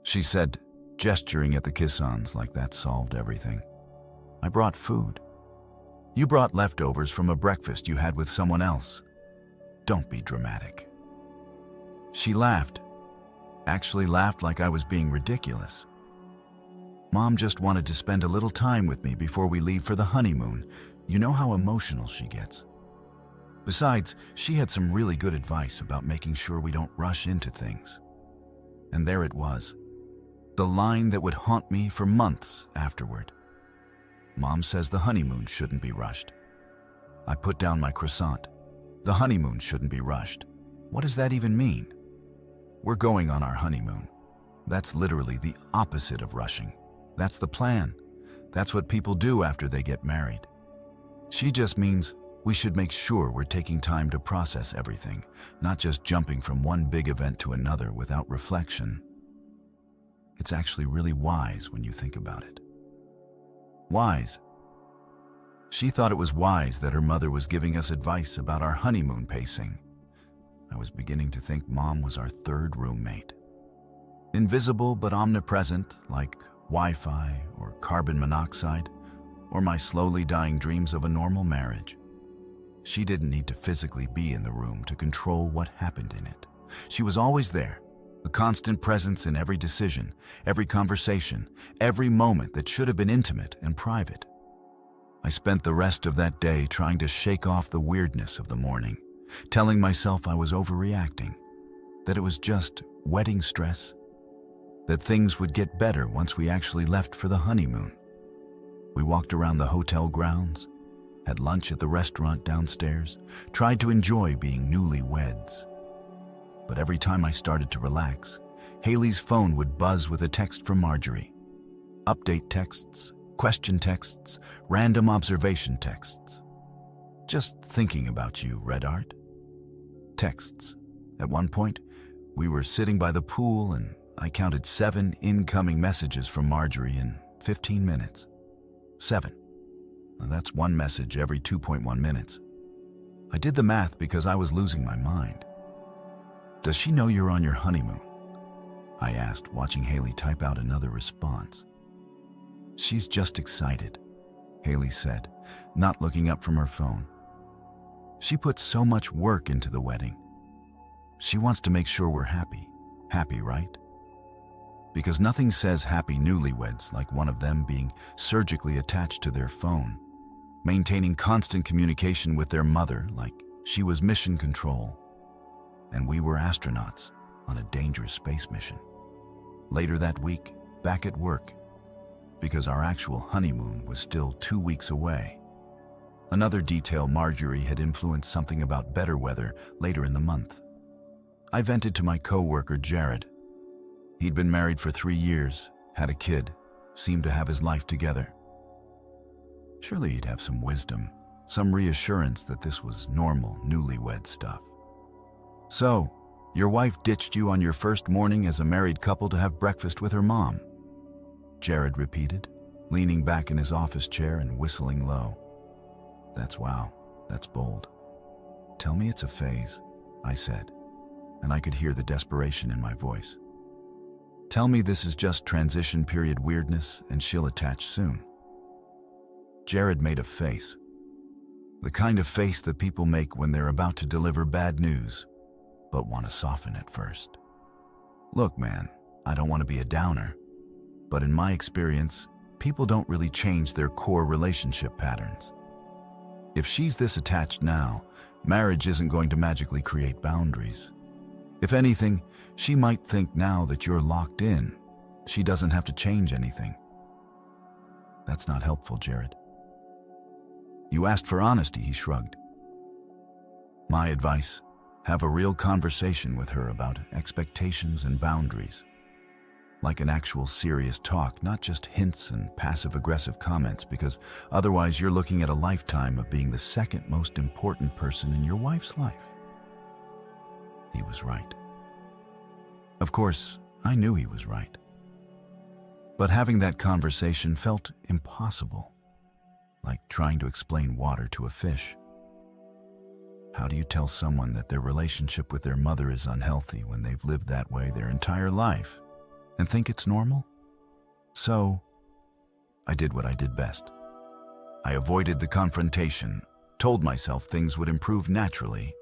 she said, gesturing at the caissons like that solved everything. "I brought food. You brought leftovers from a breakfast you had with someone else. Don't be dramatic." She laughed, actually laughed like I was being ridiculous. "Mom just wanted to spend a little time with me before we leave for the honeymoon. You know how emotional she gets. Besides, she had some really good advice about making sure we don't rush into things." And there it was, the line that would haunt me for months afterward. "Mom says the honeymoon shouldn't be rushed." I put down my croissant. The honeymoon shouldn't be rushed. What does that even mean? We're going on our honeymoon. That's literally the opposite of rushing. That's the plan. That's what people do after they get married. She just means we should make sure we're taking time to process everything, not just jumping from one big event to another without reflection. It's actually really wise when you think about it. Wise. She thought it was wise that her mother was giving us advice about our honeymoon pacing. I was beginning to think Mom was our third roommate. Invisible but omnipresent, like Wi-Fi or carbon monoxide, or my slowly dying dreams of a normal marriage. She didn't need to physically be in the room to control what happened in it. She was always there, a constant presence in every decision, every conversation, every moment that should have been intimate and private. I spent the rest of that day trying to shake off the weirdness of the morning, telling myself I was overreacting, that it was just wedding stress, that things would get better once we actually left for the honeymoon. We walked around the hotel grounds, had lunch at the restaurant downstairs, tried to enjoy being newlyweds. But every time I started to relax, Haley's phone would buzz with a text from Marjorie. Update texts, question texts, random observation texts. "Just thinking about you, Red Art." Texts. At one point, we were sitting by the pool and I counted 7 incoming messages from Marjorie in 15 minutes. 7. That's one message every 2.1 minutes. I did the math because I was losing my mind. "Does she know you're on your honeymoon?" I asked, watching Haley type out another response. "She's just excited," Haley said, not looking up from her phone. "She put so much work into the wedding. She wants to make sure we're happy. Happy, right? Because nothing says happy newlyweds like one of them being surgically attached to their phone, maintaining constant communication with their mother like she was mission control, and we were astronauts on a dangerous space mission. Later that week, back at work, because our actual honeymoon was still 2 weeks away. Another detail: Marjorie had influenced something about better weather later in the month. I vented to my co-worker Jared. He'd been married for 3 years, had a kid, seemed to have his life together. Surely he'd have some wisdom, some reassurance that this was normal newlywed stuff. "So, your wife ditched you on your first morning as a married couple to have breakfast with her mom?" Jared repeated, leaning back in his office chair and whistling low. Wow, that's bold. "Tell me it's a phase," I said, and I could hear the desperation in my voice. "Tell me this is just transition period weirdness and she'll attach soon." Jared made a face. The kind of face that people make when they're about to deliver bad news, but want to soften it first. "Look, man, I don't want to be a downer, but in my experience, people don't really change their core relationship patterns. If she's this attached now, marriage isn't going to magically create boundaries. If anything, she might think now that you're locked in, she doesn't have to change anything. That's not helpful, Jared. You asked for honesty, he shrugged. My advice, have a real conversation with her about expectations and boundaries. Like an actual serious talk, not just hints and passive-aggressive comments, because otherwise you're looking at a lifetime of being the second most important person in your wife's life. He was right. Of course, I knew he was right. But having that conversation felt impossible, like trying to explain water to a fish. How do you tell someone that their relationship with their mother is unhealthy when they've lived that way their entire life and think it's normal? So, I did what I did best. I avoided the confrontation, told myself things would improve naturally,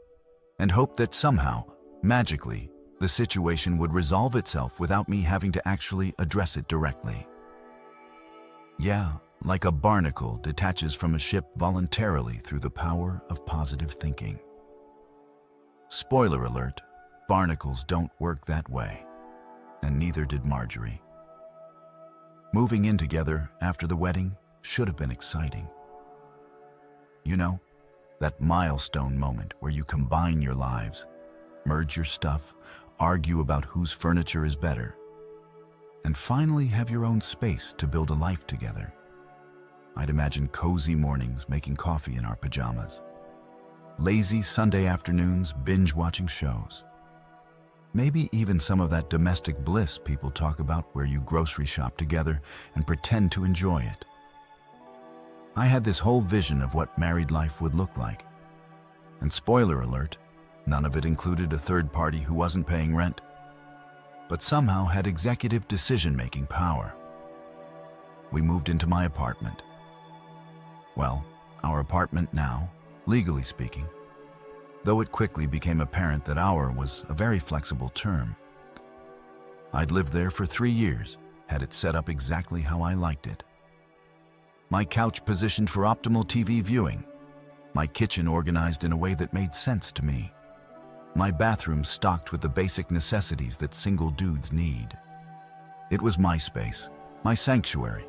and hoped that somehow, magically, the situation would resolve itself without me having to actually address it directly. Yeah, like a barnacle detaches from a ship voluntarily through the power of positive thinking. Spoiler alert, barnacles don't work that way, and neither did Marjorie. Moving in together after the wedding should have been exciting. You know, that milestone moment where you combine your lives, merge your stuff, argue about whose furniture is better, and finally have your own space to build a life together. I'd imagine cozy mornings making coffee in our pajamas, lazy Sunday afternoons binge-watching shows, maybe even some of that domestic bliss people talk about where you grocery shop together and pretend to enjoy it. I had this whole vision of what married life would look like. And spoiler alert, none of it included a third party who wasn't paying rent, but somehow had executive decision-making power. We moved into my apartment. Well, our apartment now, legally speaking, though it quickly became apparent that our was a very flexible term. I'd lived there for 3 years, had it set up exactly how I liked it. My couch positioned for optimal TV viewing, my kitchen organized in a way that made sense to me, my bathroom stocked with the basic necessities that single dudes need. It was my space, my sanctuary,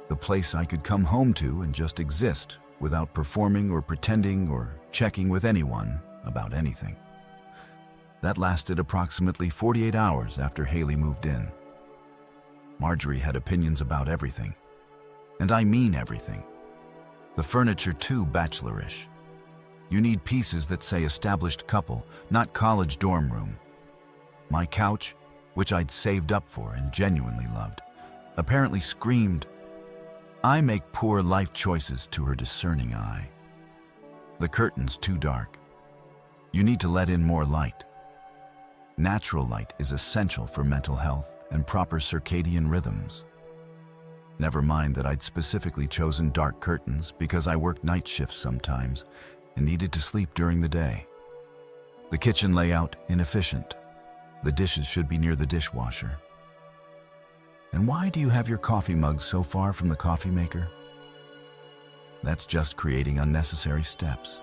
the place I could come home to and just exist without performing or pretending or checking with anyone about anything. That lasted approximately 48 hours after Haley moved in. Marjorie had opinions about everything, and I mean everything. The furniture too bachelorish. You need pieces that say established couple, not college dorm room. My couch, which I'd saved up for and genuinely loved, apparently screamed, I make poor life choices to her discerning eye. The curtain's too dark. You need to let in more light. Natural light is essential for mental health and proper circadian rhythms. Never mind that I'd specifically chosen dark curtains because I worked night shifts sometimes and needed to sleep during the day. The kitchen layout inefficient. The dishes should be near the dishwasher. And why do you have your coffee mug so far from the coffee maker? That's just creating unnecessary steps.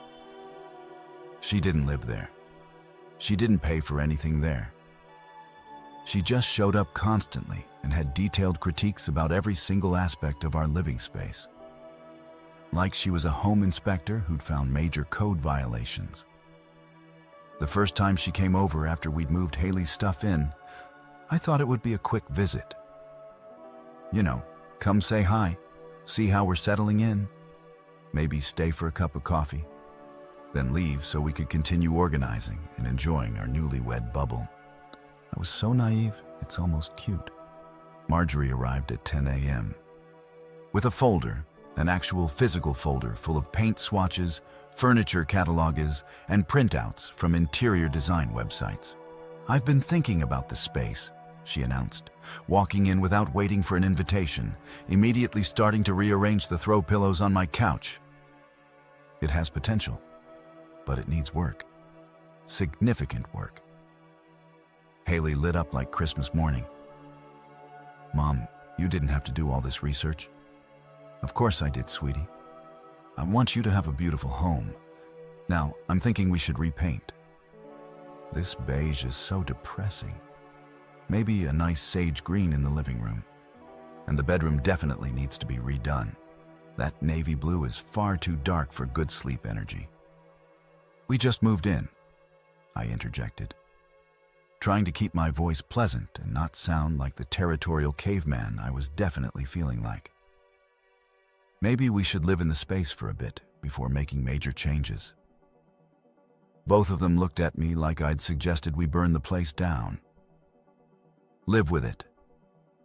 She didn't live there. She didn't pay for anything there. She just showed up constantly and had detailed critiques about every single aspect of our living space. Like she was a home inspector who'd found major code violations. The first time she came over after we'd moved Haley's stuff in, I thought it would be a quick visit. You know, come say hi, see how we're settling in, maybe stay for a cup of coffee, then leave so we could continue organizing and enjoying our newlywed bubble. I was so naive, it's almost cute. Marjorie arrived at 10 a.m. with a folder, an actual physical folder full of paint swatches, furniture catalogs, and printouts from interior design websites. I've been thinking about the space, she announced, walking in without waiting for an invitation, immediately starting to rearrange the throw pillows on my couch. It has potential, but it needs work. Significant work. Haley lit up like Christmas morning. Mom, you didn't have to do all this research. Of course I did, sweetie. I want you to have a beautiful home. Now, I'm thinking we should repaint. This beige is so depressing. Maybe a nice sage green in the living room. And the bedroom definitely needs to be redone. That navy blue is far too dark for good sleep energy. We just moved in, I interjected, trying to keep my voice pleasant and not sound like the territorial caveman I was definitely feeling like. Maybe we should live in the space for a bit before making major changes. Both of them looked at me like I'd suggested we burn the place down. Live with it,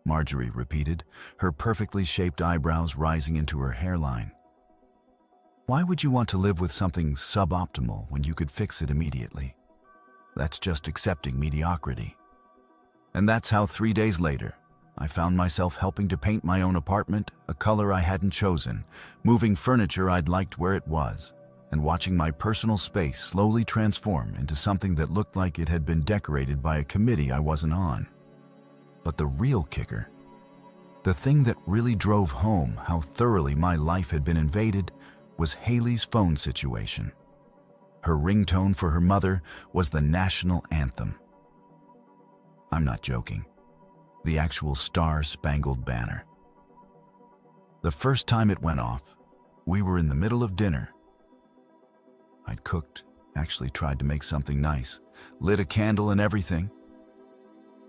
Marjorie repeated, her perfectly shaped eyebrows rising into her hairline. Why would you want to live with something suboptimal when you could fix it immediately? That's just accepting mediocrity. And that's how 3 days later, I found myself helping to paint my own apartment a color I hadn't chosen, moving furniture I'd liked where it was, and watching my personal space slowly transform into something that looked like it had been decorated by a committee I wasn't on. But the real kicker, the thing that really drove home how thoroughly my life had been invaded, was Haley's phone situation. Her ringtone for her mother was the national anthem. I'm not joking. The actual Star-Spangled Banner. The first time it went off, we were in the middle of dinner. I'd cooked, actually tried to make something nice, lit a candle and everything.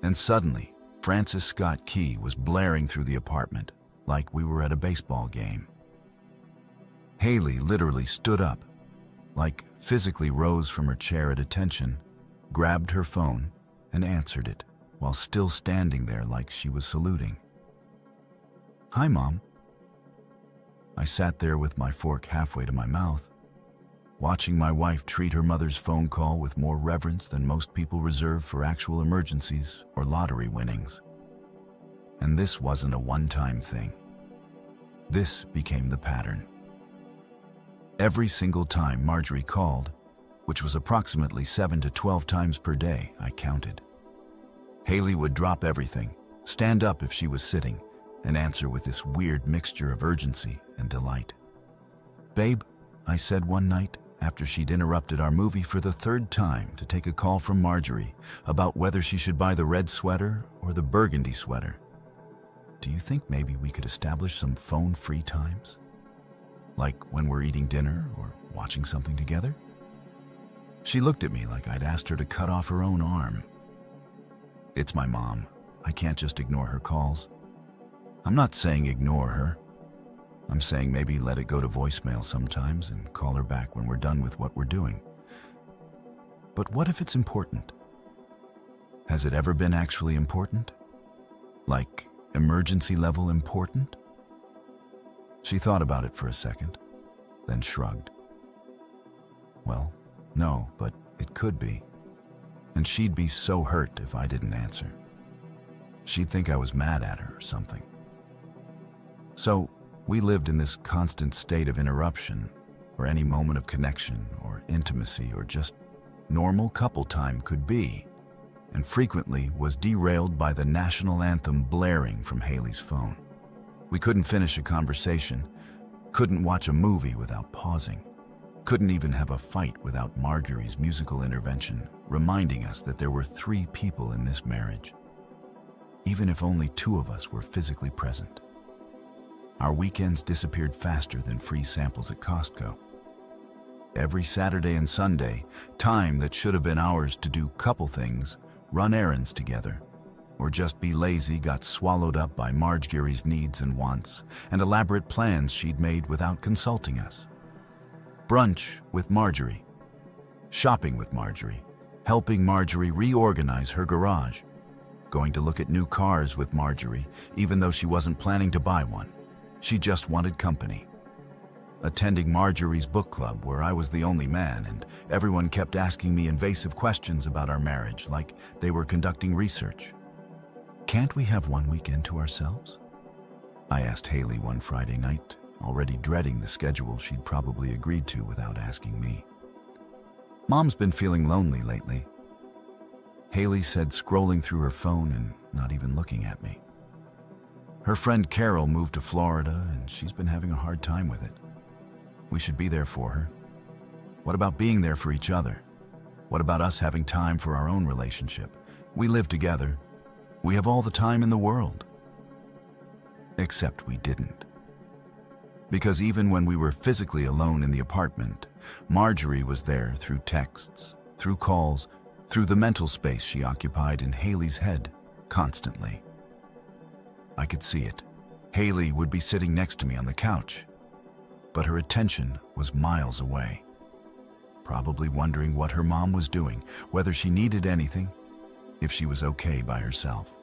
And suddenly, Francis Scott Key was blaring through the apartment, like we were at a baseball game. Haley literally stood up, like physically rose from her chair at attention, grabbed her phone, and answered it, while still standing there like she was saluting. Hi, Mom. I sat there with my fork halfway to my mouth, watching my wife treat her mother's phone call with more reverence than most people reserve for actual emergencies or lottery winnings. And this wasn't a one-time thing. This became the pattern. Every single time Marjorie called, which was approximately 7 to 12 times per day, I counted, Haley would drop everything, stand up if she was sitting, and answer with this weird mixture of urgency and delight. Babe, I said one night after she'd interrupted our movie for the third time to take a call from Marjorie about whether she should buy the red sweater or the burgundy sweater. Do you think maybe we could establish some phone-free times? Like when we're eating dinner or watching something together? She looked at me like I'd asked her to cut off her own arm. It's my mom. I can't just ignore her calls. I'm not saying ignore her. I'm saying maybe let it go to voicemail sometimes and call her back when we're done with what we're doing. But what if it's important? Has it ever been actually important? Like emergency level important? She thought about it for a second, then shrugged. Well, no, but it could be. And she'd be so hurt if I didn't answer. She'd think I was mad at her or something. So we lived in this constant state of interruption, where any moment of connection or intimacy or just normal couple time could be, and frequently was derailed by the national anthem blaring from Haley's phone. We couldn't finish a conversation, couldn't watch a movie without pausing, couldn't even have a fight without Marjorie's musical intervention reminding us that there were 3 people in this marriage, even if only 2 of us were physically present. Our weekends disappeared faster than free samples at Costco. Every Saturday and Sunday, time that should have been ours to do couple things, run errands together, or just be lazy got swallowed up by Marjorie's needs and wants and elaborate plans she'd made without consulting us. Brunch with Marjorie, shopping with Marjorie, helping Marjorie reorganize her garage, going to look at new cars with Marjorie even though she wasn't planning to buy one. She just wanted company. Attending Marjorie's book club where I was the only man and everyone kept asking me invasive questions about our marriage like they were conducting research. Can't we have one weekend to ourselves? I asked Haley one Friday night, already dreading the schedule she'd probably agreed to without asking me. Mom's been feeling lonely lately, Haley said, scrolling through her phone and not even looking at me. Her friend Carol moved to Florida and she's been having a hard time with it. We should be there for her. What about being there for each other? What about us having time for our own relationship? We live together. We have all the time in the world. Except we didn't. Because even when we were physically alone in the apartment, Marjorie was there through texts, through calls, through the mental space she occupied in Haley's head constantly. I could see it. Haley would be sitting next to me on the couch, but her attention was miles away, probably wondering what her mom was doing, whether she needed anything, if she was okay by herself.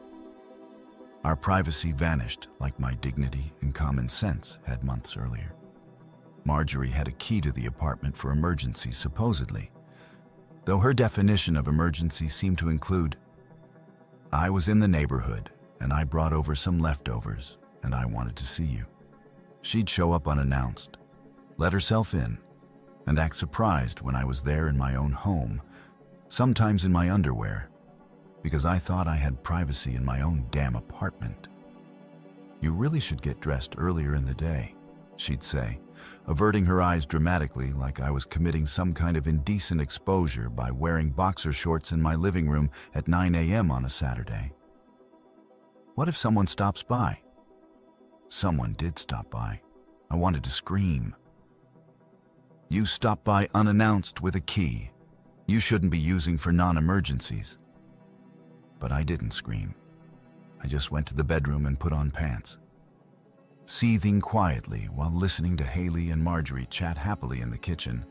Our privacy vanished like my dignity and common sense had months earlier. Marjorie had a key to the apartment for emergencies, supposedly, though her definition of emergency seemed to include, I was in the neighborhood and I brought over some leftovers and I wanted to see you. She'd show up unannounced, let herself in, and act surprised when I was there in my own home, sometimes in my underwear, because I thought I had privacy in my own damn apartment. You really should get dressed earlier in the day, she'd say, averting her eyes dramatically like I was committing some kind of indecent exposure by wearing boxer shorts in my living room at 9 a.m. on a Saturday. What if someone stops by? Someone did stop by. I wanted to scream. You stopped by unannounced with a key you shouldn't be using for non-emergencies. But I didn't scream. I just went to the bedroom and put on pants, seething quietly while listening to Haley and Marjorie chat happily in the kitchen,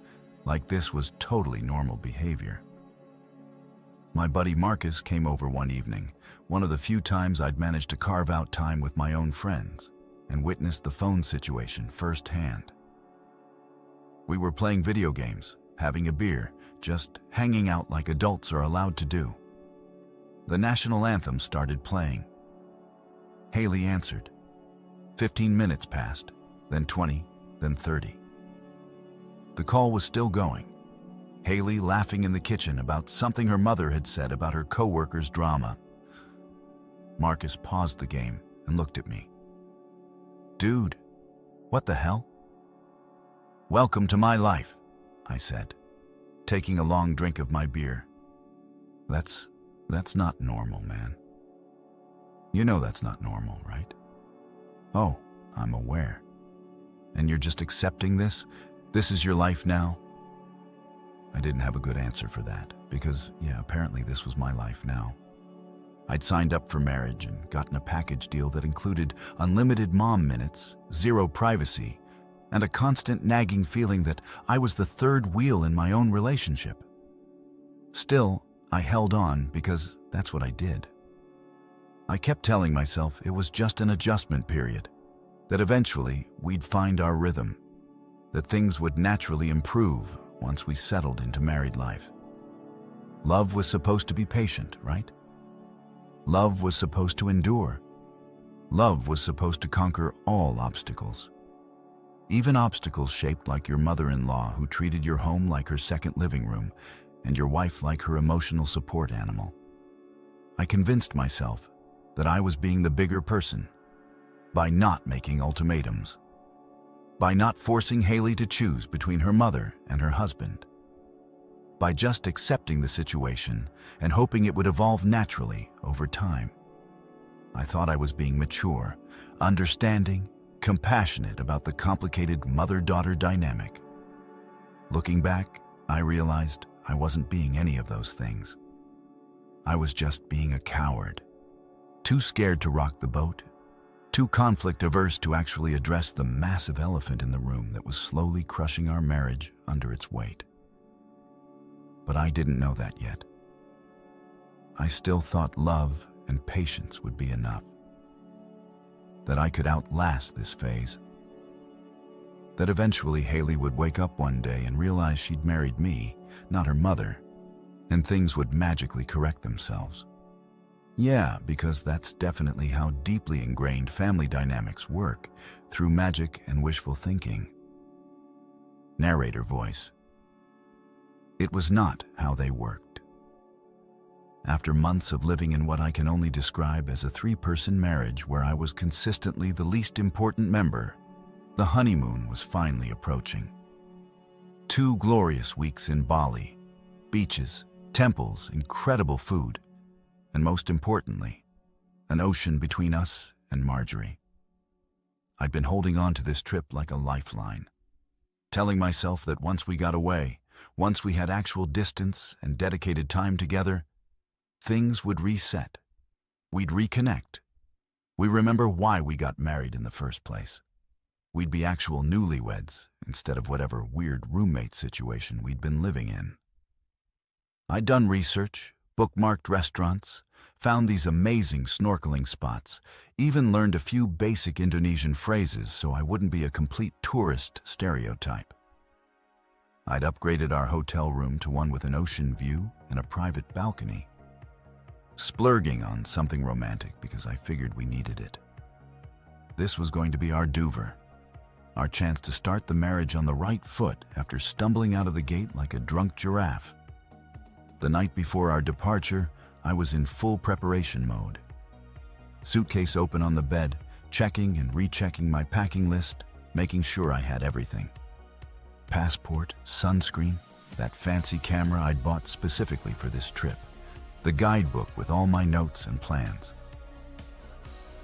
like this was totally normal behavior. My buddy Marcus came over one evening, one of the few times I'd managed to carve out time with my own friends, and witnessed the phone situation firsthand. We were playing video games, having a beer, just hanging out like adults are allowed to do. The national anthem started playing. Haley answered. 15 minutes passed, then 20, then 30. The call was still going. Haley laughing in the kitchen about something her mother had said about her coworker's drama. Marcus paused the game and looked at me. Dude, what the hell? Welcome to my life, I said, taking a long drink of my beer. That's not normal, man. You know that's not normal, right? Oh, I'm aware. And you're just accepting this? This is your life now? I didn't have a good answer for that, because, yeah, apparently this was my life now. I'd signed up for marriage and gotten a package deal that included unlimited mom minutes, zero privacy, and a constant nagging feeling that I was the third wheel in my own relationship. Still, I held on because that's what I did. I kept telling myself it was just an adjustment period, that eventually we'd find our rhythm, that things would naturally improve once we settled into married life. Love was supposed to be patient, right? Love was supposed to endure. Love was supposed to conquer all obstacles. Even obstacles shaped like your mother-in-law who treated your home like her second living room and your wife like her emotional support animal. I convinced myself that I was being the bigger person by not making ultimatums, by not forcing Haley to choose between her mother and her husband, by just accepting the situation and hoping it would evolve naturally over time. I thought I was being mature, understanding, compassionate about the complicated mother-daughter dynamic. Looking back, I realized I wasn't being any of those things. I was just being a coward, too scared to rock the boat, too conflict-averse to actually address the massive elephant in the room that was slowly crushing our marriage under its weight. But I didn't know that yet. I still thought love and patience would be enough, that I could outlast this phase, that eventually Haley would wake up one day and realize she'd married me, not her mother, and things would magically correct themselves. Yeah, because that's definitely how deeply ingrained family dynamics work, through magic and wishful thinking. Narrator voice. It was not how they worked. After months of living in what I can only describe as a 3-person marriage where I was consistently the least important member, the honeymoon was finally approaching. 2 glorious weeks in Bali, beaches, temples, incredible food, and most importantly, an ocean between us and Marjorie. I'd been holding on to this trip like a lifeline, telling myself that once we got away, once we had actual distance and dedicated time together, things would reset. We'd reconnect. We remember why we got married in the first place. We'd be actual newlyweds instead of whatever weird roommate situation we'd been living in. I'd done research, bookmarked restaurants, found these amazing snorkeling spots, even learned a few basic Indonesian phrases so I wouldn't be a complete tourist stereotype. I'd upgraded our hotel room to one with an ocean view and a private balcony, splurging on something romantic because I figured we needed it. This was going to be our do-over, our chance to start the marriage on the right foot after stumbling out of the gate like a drunk giraffe. The night before our departure, I was in full preparation mode. Suitcase open on the bed, checking and rechecking my packing list, making sure I had everything. Passport, sunscreen, that fancy camera I'd bought specifically for this trip, the guidebook with all my notes and plans.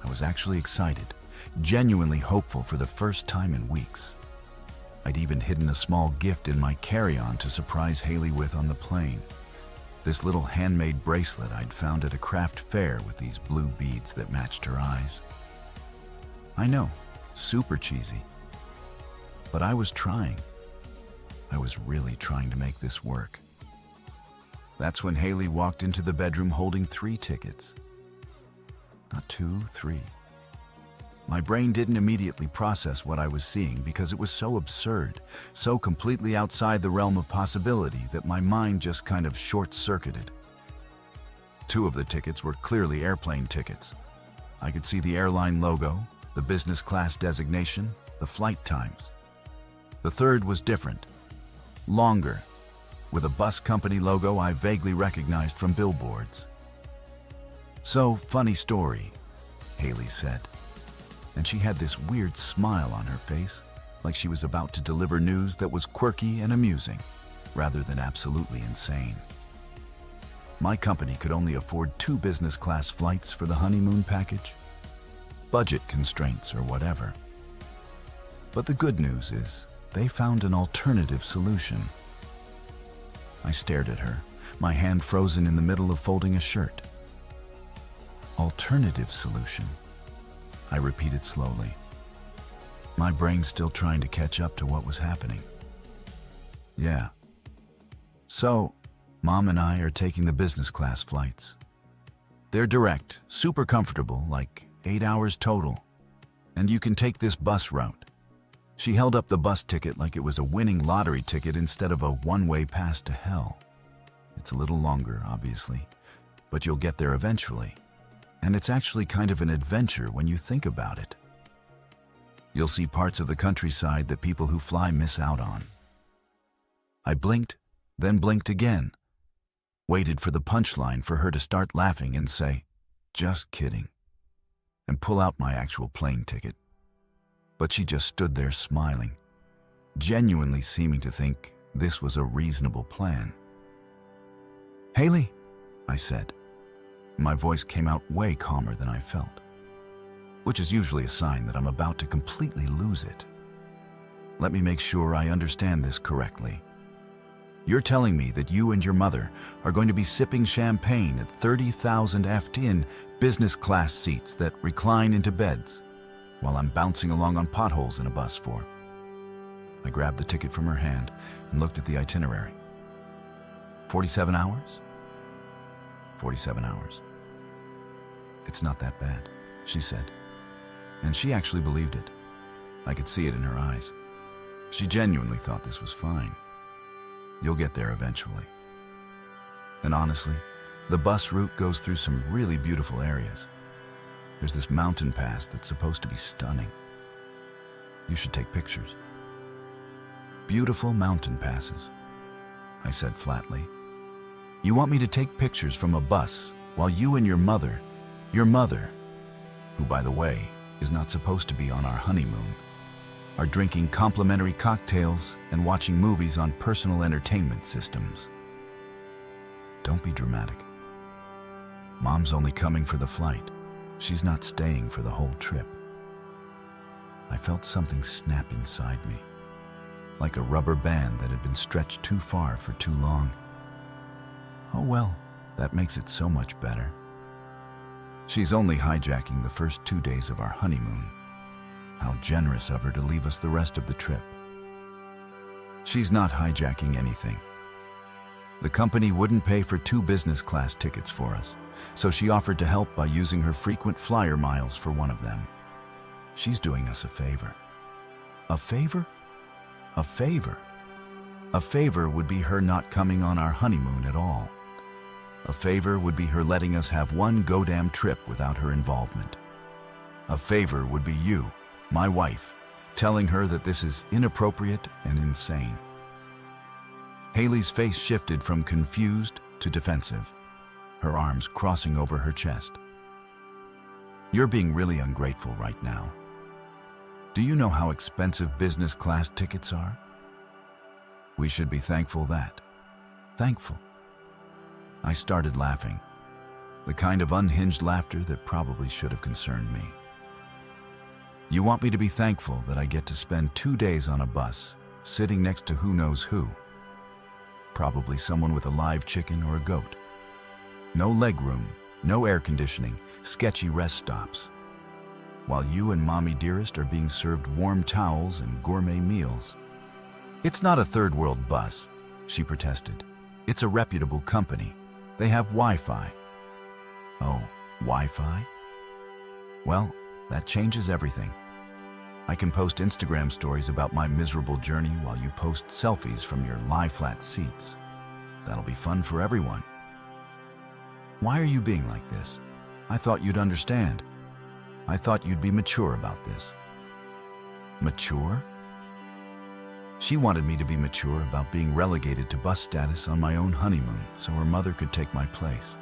I was actually excited, genuinely hopeful for the first time in weeks. I'd even hidden a small gift in my carry-on to surprise Haley with on the plane. This little handmade bracelet I'd found at a craft fair with these blue beads that matched her eyes. I know, super cheesy. But I was trying. I was really trying to make this work. That's when Haley walked into the bedroom holding 3 tickets. Not 2, 3. My brain didn't immediately process what I was seeing because it was so absurd, so completely outside the realm of possibility that my mind just kind of short-circuited. 2 of the tickets were clearly airplane tickets. I could see the airline logo, the business class designation, the flight times. The third was different, longer, with a bus company logo I vaguely recognized from billboards. "So, funny story," Haley said. And she had this weird smile on her face, like she was about to deliver news that was quirky and amusing, rather than absolutely insane. My company could only afford 2 business class flights for the honeymoon package. Budget constraints or whatever. But the good news is, they found an alternative solution. I stared at her, my hand frozen in the middle of folding a shirt. Alternative solution, I repeated slowly, my brain still trying to catch up to what was happening. Yeah. So, Mom and I are taking the business class flights. They're direct, super comfortable, like 8 hours total. And you can take this bus route. She held up the bus ticket like it was a winning lottery ticket instead of a one-way pass to hell. It's a little longer, obviously, but you'll get there eventually. And it's actually kind of an adventure when you think about it. You'll see parts of the countryside that people who fly miss out on. I blinked, then blinked again. Waited for the punchline for her to start laughing and say, "Just kidding," and pull out my actual plane ticket. But she just stood there smiling, genuinely seeming to think this was a reasonable plan. "Haley," I said. My voice came out way calmer than I felt, which is usually a sign that I'm about to completely lose it. Let me make sure I understand this correctly. You're telling me that you and your mother are going to be sipping champagne at 30,000 FT in business class seats that recline into beds, while I'm bouncing along on potholes in a bus for. I grabbed the ticket from her hand and looked at the itinerary. 47 hours? 47 hours. It's not that bad, she said. And she actually believed it. I could see it in her eyes. She genuinely thought this was fine. You'll get there eventually. And honestly, the bus route goes through some really beautiful areas. There's this mountain pass that's supposed to be stunning. You should take pictures. Beautiful mountain passes, I said flatly. You want me to take pictures from a bus while you and your mother, who by the way, is not supposed to be on our honeymoon, are drinking complimentary cocktails and watching movies on personal entertainment systems. Don't be dramatic. Mom's only coming for the flight. She's not staying for the whole trip. I felt something snap inside me, like a rubber band that had been stretched too far for too long. Oh well, that makes it so much better. She's only hijacking the first 2 days of our honeymoon. How generous of her to leave us the rest of the trip. She's not hijacking anything. The company wouldn't pay for 2 business class tickets for us, so she offered to help by using her frequent flyer miles for one of them. She's doing us a favor. A favor? A favor. A favor would be her not coming on our honeymoon at all. A favor would be her letting us have one goddamn trip without her involvement. A favor would be you, my wife, telling her that this is inappropriate and insane. Haley's face shifted from confused to defensive, her arms crossing over her chest. You're being really ungrateful right now. Do you know how expensive business class tickets are? We should be thankful that. Thankful. I started laughing, the kind of unhinged laughter that probably should have concerned me. You want me to be thankful that I get to spend 2 days on a bus, sitting next to who knows who. Probably someone with a live chicken or a goat. No leg room, no air conditioning, sketchy rest stops. While you and Mommy Dearest are being served warm towels and gourmet meals. It's not a third world bus, she protested. It's a reputable company. They have Wi-Fi. Oh, Wi-Fi? Well, that changes everything. I can post Instagram stories about my miserable journey while you post selfies from your lie-flat seats. That'll be fun for everyone. Why are you being like this? I thought you'd understand. I thought you'd be mature about this. Mature? She wanted me to be mature about being relegated to bus status on my own honeymoon so her mother could take my place.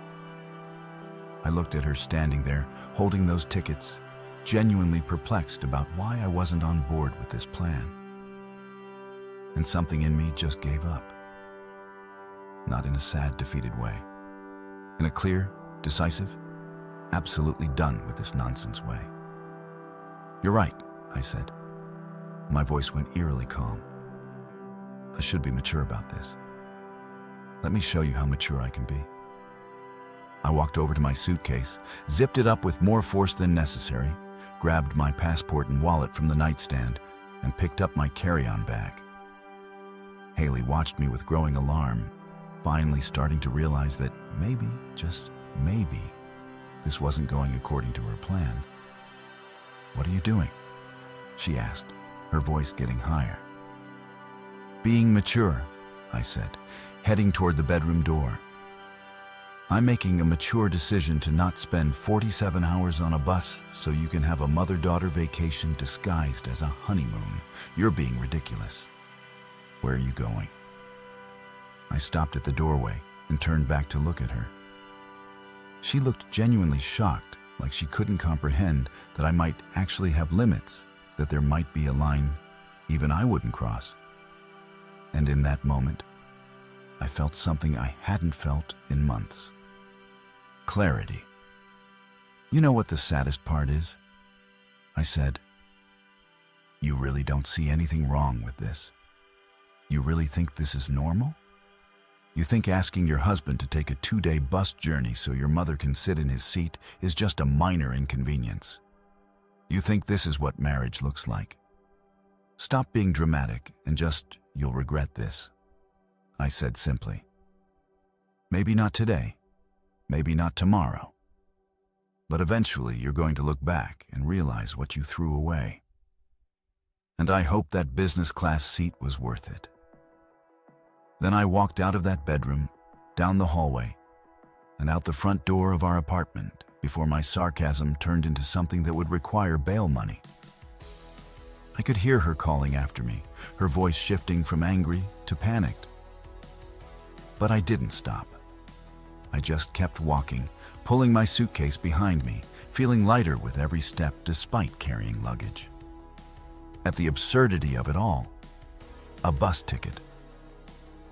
I looked at her standing there, holding those tickets, genuinely perplexed about why I wasn't on board with this plan. And something in me just gave up. Not in a sad, defeated way. In a clear, decisive, absolutely done with this nonsense way. You're right, I said. My voice went eerily calm. I should be mature about this. Let me show you how mature I can be. I walked over to my suitcase, zipped it up with more force than necessary, grabbed my passport and wallet from the nightstand, and picked up my carry-on bag. Haley watched me with growing alarm, finally starting to realize that maybe, just maybe, this wasn't going according to her plan. What are you doing? She asked, her voice getting higher. Being mature, I said, heading toward the bedroom door. I'm making a mature decision to not spend 47 hours on a bus so you can have a mother-daughter vacation disguised as a honeymoon. You're being ridiculous. Where are you going? I stopped at the doorway and turned back to look at her. She looked genuinely shocked, like she couldn't comprehend that I might actually have limits, that there might be a line even I wouldn't cross. And in that moment, I felt something I hadn't felt in months. Clarity. You know what the saddest part is? I said. You really don't see anything wrong with this. You really think this is normal? You think asking your husband to take a 2-day bus journey so your mother can sit in his seat is just a minor inconvenience. You think this is what marriage looks like. Stop being dramatic and just, you'll regret this. I said simply. Maybe not today, maybe not tomorrow, but eventually you're going to look back and realize what you threw away. And I hope that business class seat was worth it. Then I walked out of that bedroom, down the hallway, and out the front door of our apartment before my sarcasm turned into something that would require bail money. I could hear her calling after me, her voice shifting from angry to panicked. But I didn't stop. I just kept walking, pulling my suitcase behind me, feeling lighter with every step despite carrying luggage. At the absurdity of it all, a bus ticket.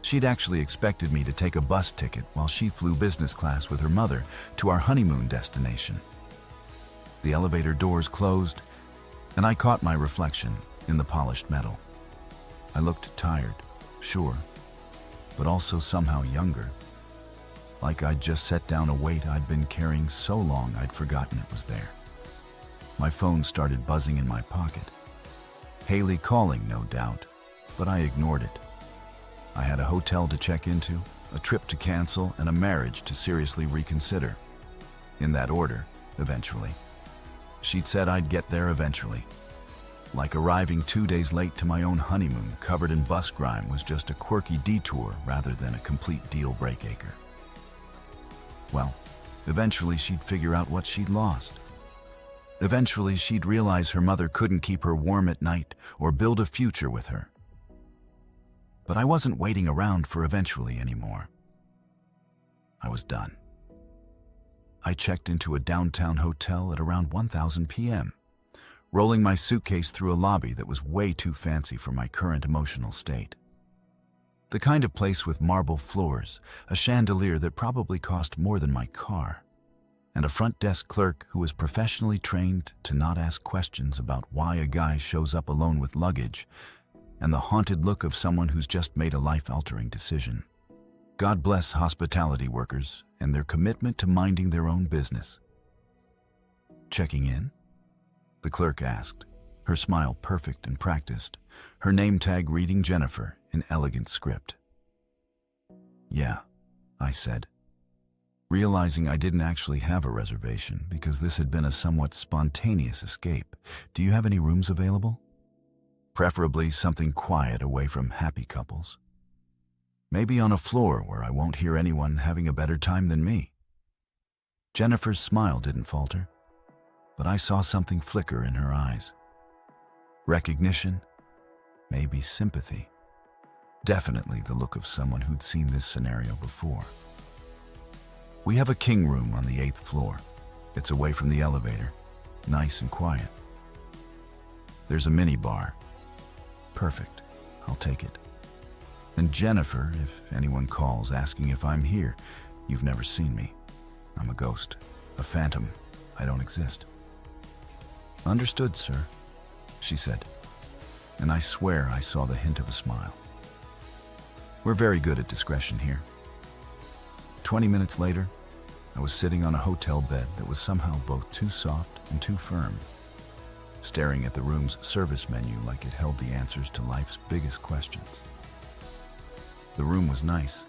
She'd actually expected me to take a bus ticket while she flew business class with her mother to our honeymoon destination. The elevator doors closed, and I caught my reflection in the polished metal. I looked tired, sure, but also somehow younger. Like I'd just set down a weight I'd been carrying so long I'd forgotten it was there. My phone started buzzing in my pocket. Haley calling, no doubt, but I ignored it. I had a hotel to check into, a trip to cancel, and a marriage to seriously reconsider. In that order, eventually. She'd said I'd get there eventually. Like arriving 2 days late to my own honeymoon covered in bus grime was just a quirky detour rather than a complete deal breaker. Well, eventually she'd figure out what she'd lost. Eventually she'd realize her mother couldn't keep her warm at night or build a future with her. But I wasn't waiting around for eventually anymore. I was done. I checked into a downtown hotel at around 1,000 p.m., rolling my suitcase through a lobby that was way too fancy for my current emotional state. The kind of place with marble floors, a chandelier that probably cost more than my car, and a front desk clerk who was professionally trained to not ask questions about why a guy shows up alone with luggage, and the haunted look of someone who's just made a life-altering decision. God bless hospitality workers and their commitment to minding their own business. "Checking in?" the clerk asked, her smile perfect and practiced, her name tag reading Jennifer in elegant script. "Yeah," I said, realizing I didn't actually have a reservation because this had been a somewhat spontaneous escape. "Do you have any rooms available? Preferably something quiet away from happy couples. Maybe on a floor where I won't hear anyone having a better time than me." Jennifer's smile didn't falter, but I saw something flicker in her eyes. Recognition, maybe sympathy. Definitely the look of someone who'd seen this scenario before. "We have a king room on the 8th floor. It's away from the elevator, nice and quiet. There's a mini bar. Perfect, I'll take it. And Jennifer, if anyone calls asking if I'm here, you've never seen me. I'm a ghost, a phantom. I don't exist." "Understood, sir," she said, and I swear I saw the hint of a smile. We're very good at discretion here. 20 minutes later, I was sitting on a hotel bed that was somehow both too soft and too firm, staring at the room's service menu like it held the answers to life's biggest questions. The room was nice,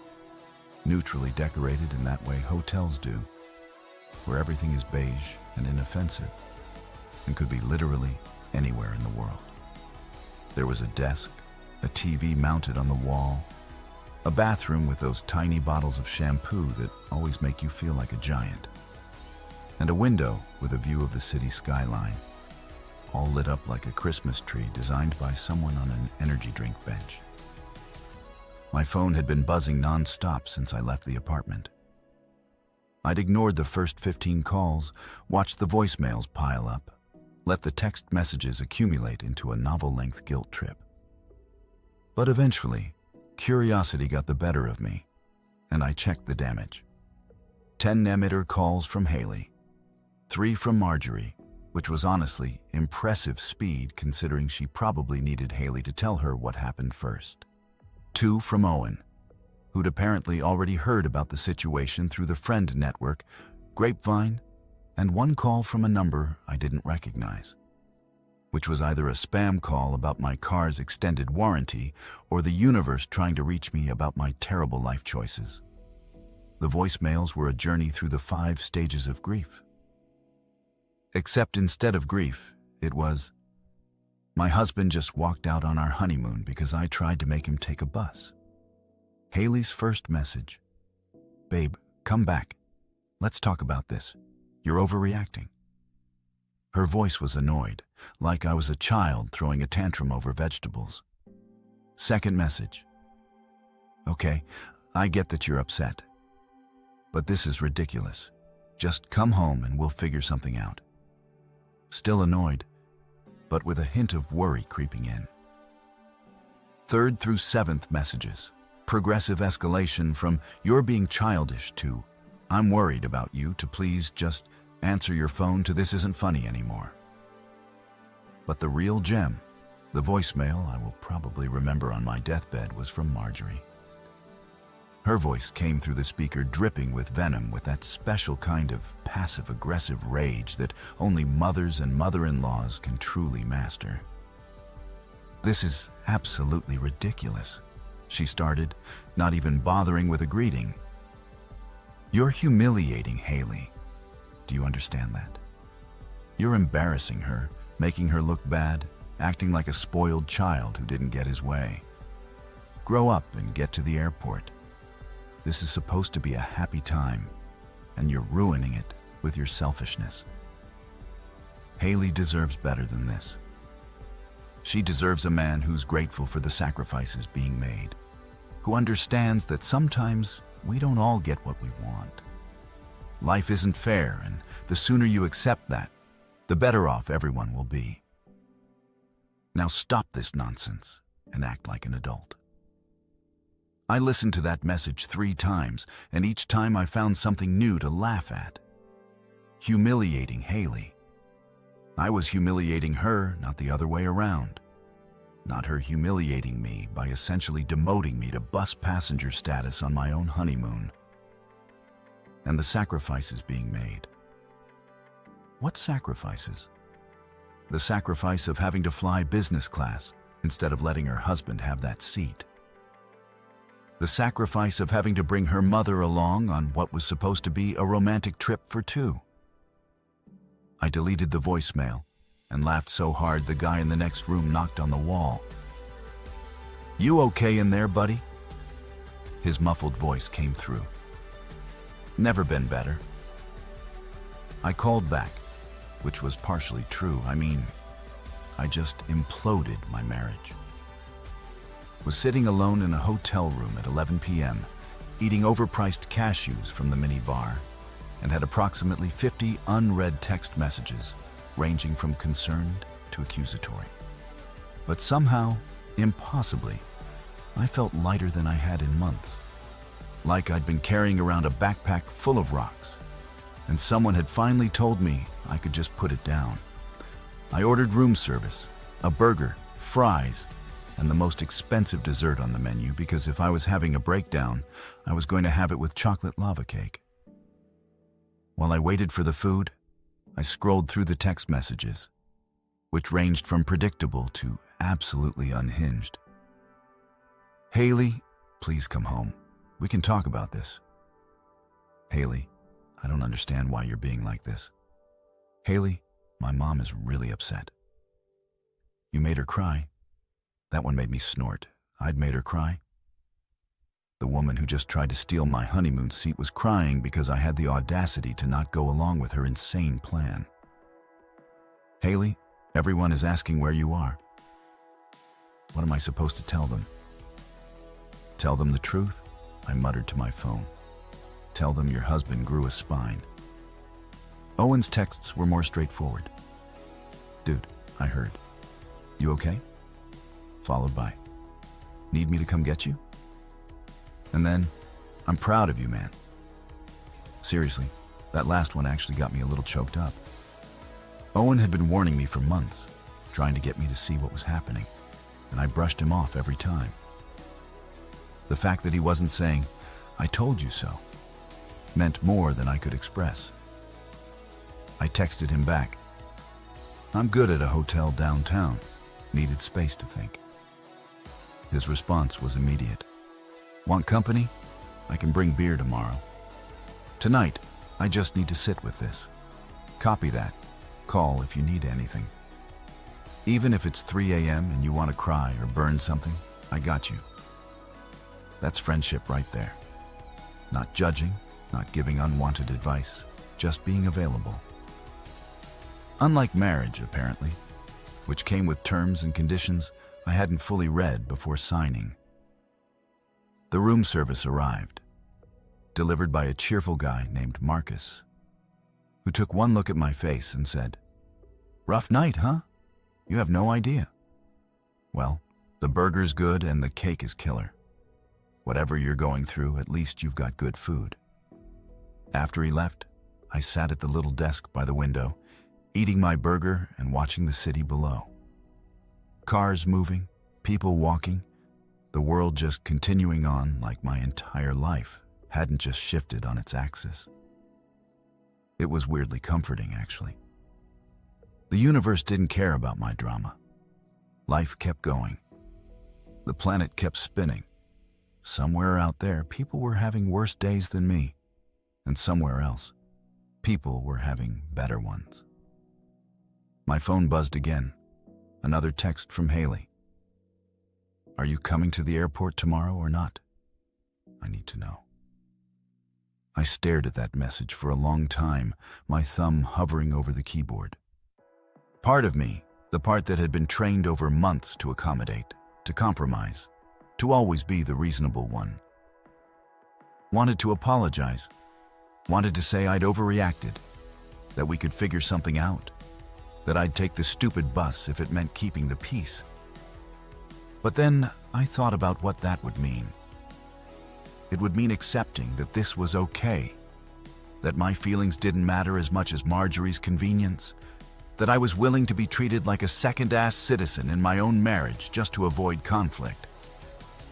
neutrally decorated in that way hotels do, where everything is beige and inoffensive, and could be literally anywhere in the world. There was a desk, a TV mounted on the wall, a bathroom with those tiny bottles of shampoo that always make you feel like a giant, and a window with a view of the city skyline, all lit up like a Christmas tree designed by someone on an energy drink bench. My phone had been buzzing non-stop since I left the apartment. I'd ignored the first 15 calls, watched the voicemails pile up, let the text messages accumulate into a novel-length guilt trip. But eventually, curiosity got the better of me, and I checked the damage. 10 emitter calls from Haley, 3 from Marjorie, which was honestly impressive speed considering she probably needed Haley to tell her what happened first. 2 from Owen, who'd apparently already heard about the situation through the friend network, Grapevine, and 1 call from a number I didn't recognize, which was either a spam call about my car's extended warranty or the universe trying to reach me about my terrible life choices. The voicemails were a journey through the 5 stages of grief. Except instead of grief, it was, "My husband just walked out on our honeymoon because I tried to make him take a bus." Haley's first message, "Babe, come back. Let's talk about this. You're overreacting." Her voice was annoyed, like I was a child throwing a tantrum over vegetables. Second message, "Okay, I get that you're upset, but this is ridiculous. Just come home and we'll figure something out." Still annoyed, but with a hint of worry creeping in. Third through 7th messages, progressive escalation from "you're being childish" to "I'm worried about you" to "please just answer your phone to "this isn't funny anymore." But the real gem, the voicemail I will probably remember on my deathbed, was from Marjorie. Her voice came through the speaker dripping with venom, with that special kind of passive-aggressive rage that only mothers and mother-in-laws can truly master. "This is absolutely ridiculous," she started, not even bothering with a greeting. "You're humiliating Haley. Do you understand that? You're embarrassing her, making her look bad, acting like a spoiled child who didn't get his way. Grow up and get to the airport. This is supposed to be a happy time, and you're ruining it with your selfishness. Haley deserves better than this. She deserves a man who's grateful for the sacrifices being made, who understands that sometimes we don't all get what we want. Life isn't fair, and the sooner you accept that, the better off everyone will be. Now stop this nonsense and act like an adult." I listened to that message 3 times, and each time I found something new to laugh at. Humiliating Haley. I was humiliating her, not the other way around. Not her humiliating me by essentially demoting me to bus passenger status on my own honeymoon. And the sacrifices being made. What sacrifices? The sacrifice of having to fly business class instead of letting her husband have that seat. The sacrifice of having to bring her mother along on what was supposed to be a romantic trip for 2. I deleted the voicemail and laughed so hard the guy in the next room knocked on the wall. "You okay in there, buddy?" His muffled voice came through. "Never been better." I called back, which was partially true. I just imploded my marriage. Was sitting alone in a hotel room at 11 p.m., eating overpriced cashews from the mini bar, and had approximately 50 unread text messages, ranging from concerned to accusatory. But somehow, impossibly, I felt lighter than I had in months. Like I'd been carrying around a backpack full of rocks, and someone had finally told me I could just put it down. I ordered room service, a burger, fries, and the most expensive dessert on the menu, because if I was having a breakdown, I was going to have it with chocolate lava cake. While I waited for the food, I scrolled through the text messages, which ranged from predictable to absolutely unhinged. "Haley, please come home. We can talk about this." "Haley, I don't understand why you're being like this." "Haley, my mom is really upset." "You made her cry." That one made me snort. I'd made her cry. The woman who just tried to steal my honeymoon seat was crying because I had the audacity to not go along with her insane plan. "Haley, everyone is asking where you are." What am I supposed to tell them? Tell them the truth? I muttered to my phone. Tell them your husband grew a spine. Owen's texts were more straightforward. "Dude, I heard. You okay?" Followed by, "Need me to come get you?" And then, "I'm proud of you, man." Seriously, that last one actually got me a little choked up. Owen had been warning me for months, trying to get me to see what was happening, and I brushed him off every time. The fact that he wasn't saying, "I told you so," meant more than I could express. I texted him back, "I'm good at a hotel downtown. Needed space to think." His response was immediate. "Want company? I can bring beer tomorrow. Tonight, I just need to sit with this. Copy that. Call if you need anything. Even if it's 3 a.m. and you want to cry or burn something, I got you." That's friendship right there. Not judging, not giving unwanted advice, just being available. Unlike marriage, apparently, which came with terms and conditions I hadn't fully read before signing. The room service arrived, delivered by a cheerful guy named Marcus, who took one look at my face and said, "Rough night, huh? You have no idea. Well, the burger's good and the cake is killer. Whatever you're going through, at least you've got good food." After he left, I sat at the little desk by the window, eating my burger and watching the city below. Cars moving, people walking, the world just continuing on like my entire life hadn't just shifted on its axis. It was weirdly comforting, actually. The universe didn't care about my drama. Life kept going. The planet kept spinning. Somewhere out there, people were having worse days than me. And somewhere else, people were having better ones. My phone buzzed again. Another text from Haley. Are you coming to the airport tomorrow or not? I need to know. I stared at that message for a long time, my thumb hovering over the keyboard. Part of me, the part that had been trained over months to accommodate, to compromise, to always be the reasonable one, wanted to apologize, wanted to say I'd overreacted, that we could figure something out, that I'd take the stupid bus if it meant keeping the peace. But then I thought about what that would mean. It would mean accepting that this was okay, that my feelings didn't matter as much as Marjorie's convenience, that I was willing to be treated like a second-ass citizen in my own marriage just to avoid conflict.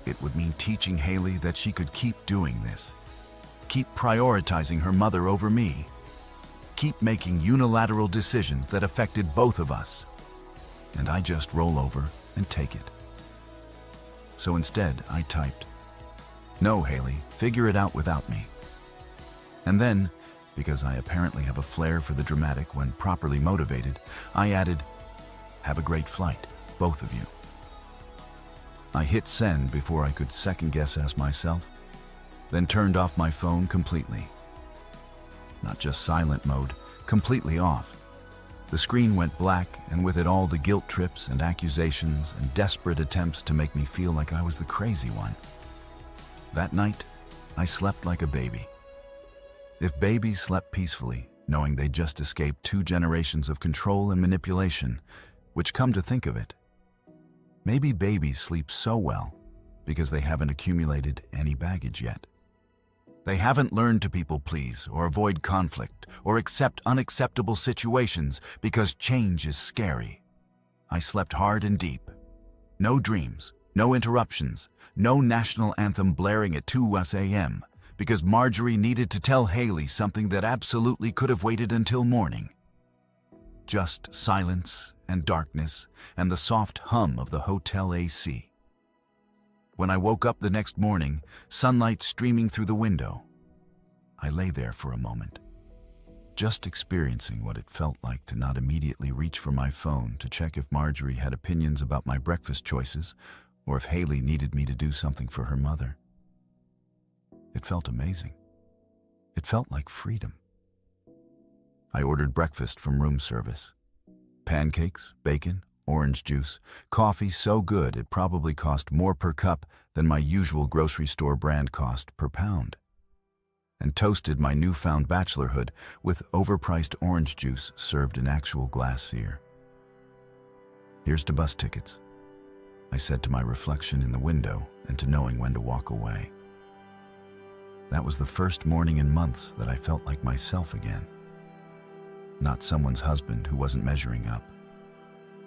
It would mean teaching Haley that she could keep doing this, keep prioritizing her mother over me, keep making unilateral decisions that affected both of us, and I just roll over and take it. So instead, I typed, "No, Haley, figure it out without me." And then, because I apparently have a flair for the dramatic when properly motivated, I added, "Have a great flight, both of you." I hit send before I could second-guess myself, then turned off my phone completely. Not just silent mode, completely off. The screen went black, and with it all the guilt trips and accusations and desperate attempts to make me feel like I was the crazy one. That night, I slept like a baby. If babies slept peacefully, knowing they'd just escaped 2 generations of control and manipulation, which, come to think of it, maybe babies sleep so well because they haven't accumulated any baggage yet. They haven't learned to people please or avoid conflict or accept unacceptable situations because change is scary. I slept hard and deep. No dreams, no interruptions, no national anthem blaring at 2 a.m. because Marjorie needed to tell Haley something that absolutely could have waited until morning. Just silence and darkness and the soft hum of the hotel AC. When I woke up the next morning, sunlight streaming through the window, I lay there for a moment, just experiencing what it felt like to not immediately reach for my phone to check if Marjorie had opinions about my breakfast choices or if Haley needed me to do something for her mother. It felt amazing. It felt like freedom. I ordered breakfast from room service. Pancakes, bacon, orange juice, coffee so good it probably cost more per cup than my usual grocery store brand cost per pound. And toasted my newfound bachelorhood with overpriced orange juice served in actual glass here. "Here's to bus tickets," I said to my reflection in the window and to knowing when to walk away. That was the first morning in months that I felt like myself again. Not someone's husband who wasn't measuring up.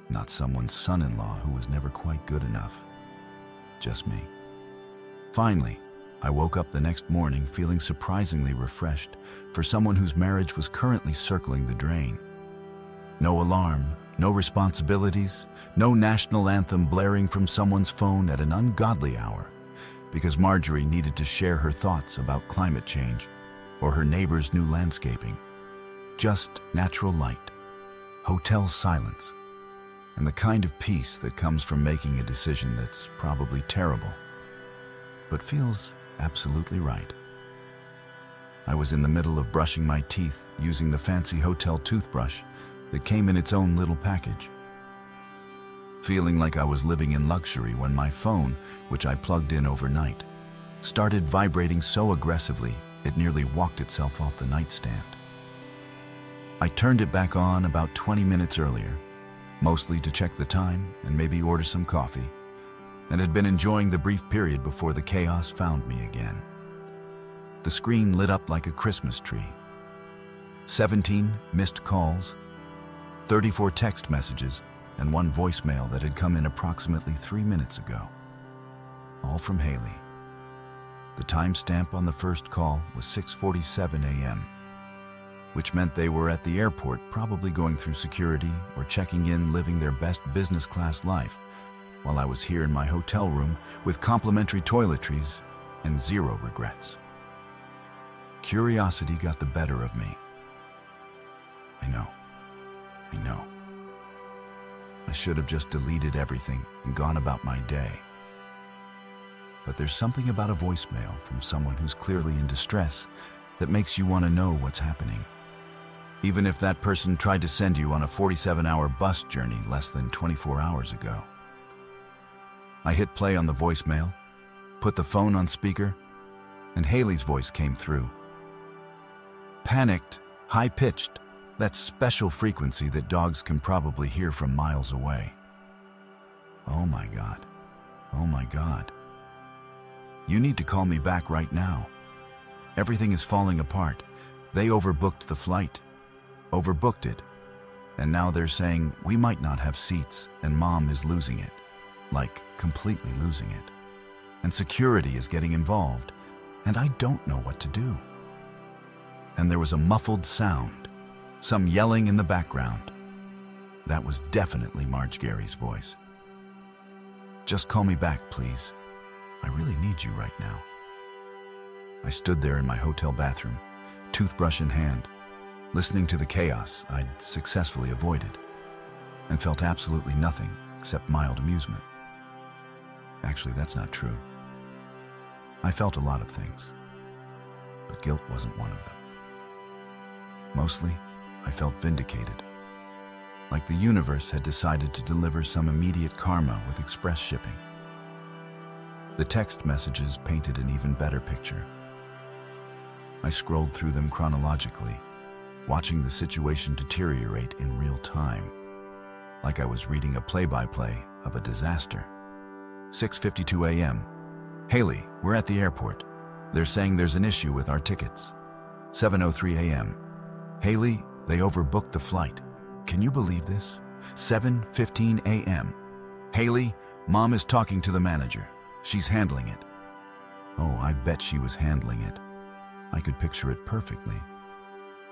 Not someone's son-in-law who was never quite good enough. Just me. Finally, I woke up the next morning feeling surprisingly refreshed for someone whose marriage was currently circling the drain. No alarm, no responsibilities, no national anthem blaring from someone's phone at an ungodly hour because Marjorie needed to share her thoughts about climate change or her neighbor's new landscaping. Just natural light, hotel silence, and the kind of peace that comes from making a decision that's probably terrible, but feels absolutely right. I was in the middle of brushing my teeth using the fancy hotel toothbrush that came in its own little package. Feeling like I was living in luxury when my phone, which I plugged in overnight, started vibrating so aggressively it nearly walked itself off the nightstand. I turned it back on about 20 minutes earlier, mostly to check the time and maybe order some coffee, and had been enjoying the brief period before the chaos found me again. The screen lit up like a Christmas tree. 17 missed calls, 34 text messages, and 1 voicemail that had come in approximately 3 minutes ago. All from Haley. The timestamp on the first call was 6:47 a.m., which meant they were at the airport, probably going through security or checking in, living their best business class life, while I was here in my hotel room with complimentary toiletries and 0 regrets. Curiosity got the better of me. I know. I should have just deleted everything and gone about my day. But there's something about a voicemail from someone who's clearly in distress that makes you want to know what's happening, even if that person tried to send you on a 47-hour bus journey less than 24 hours ago. I hit play on the voicemail, put the phone on speaker, and Haley's voice came through. Panicked, high-pitched, that special frequency that dogs can probably hear from miles away. Oh my God. Oh my God. You need to call me back right now. Everything is falling apart. They overbooked the flight. Overbooked it. And now they're saying we might not have seats and Mom is losing it. Like, completely losing it. And security is getting involved. And I don't know what to do. And there was a muffled sound. Some yelling in the background. That was definitely Marge Gary's voice. Just call me back, please. I really need you right now. I stood there in my hotel bathroom, toothbrush in hand, listening to the chaos I'd successfully avoided, and felt absolutely nothing except mild amusement. Actually, that's not true. I felt a lot of things, but guilt wasn't one of them. Mostly, I felt vindicated, like the universe had decided to deliver some immediate karma with express shipping. The text messages painted an even better picture. I scrolled through them chronologically, watching the situation deteriorate in real time, like I was reading a play-by-play of a disaster. 6:52 a.m. Haley, we're at the airport. They're saying there's an issue with our tickets. 7:03 a.m. Haley, they overbooked the flight. Can you believe this? 7:15 a.m. Haley, Mom is talking to the manager. She's handling it. Oh, I bet she was handling it. I could picture it perfectly.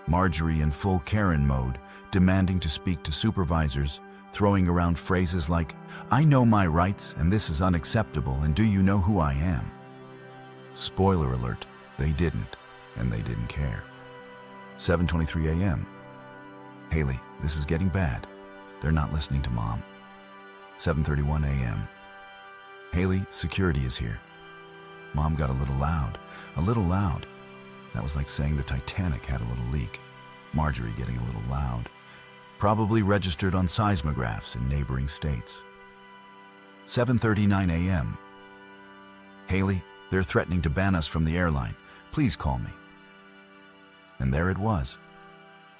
Marjorie in full Karen mode, demanding to speak to supervisors, throwing around phrases like, I know my rights and this is unacceptable and do you know who I am? Spoiler alert, they didn't, and they didn't care. 7:23 a.m. Haley, this is getting bad. They're not listening to Mom. 7:31 a.m. Haley, security is here. Mom got a little loud. A little loud. That was like saying the Titanic had a little leak. Marjorie getting a little loud. Probably registered on seismographs in neighboring states. 7:39 a.m. Haley, they're threatening to ban us from the airline. Please call me. And there it was.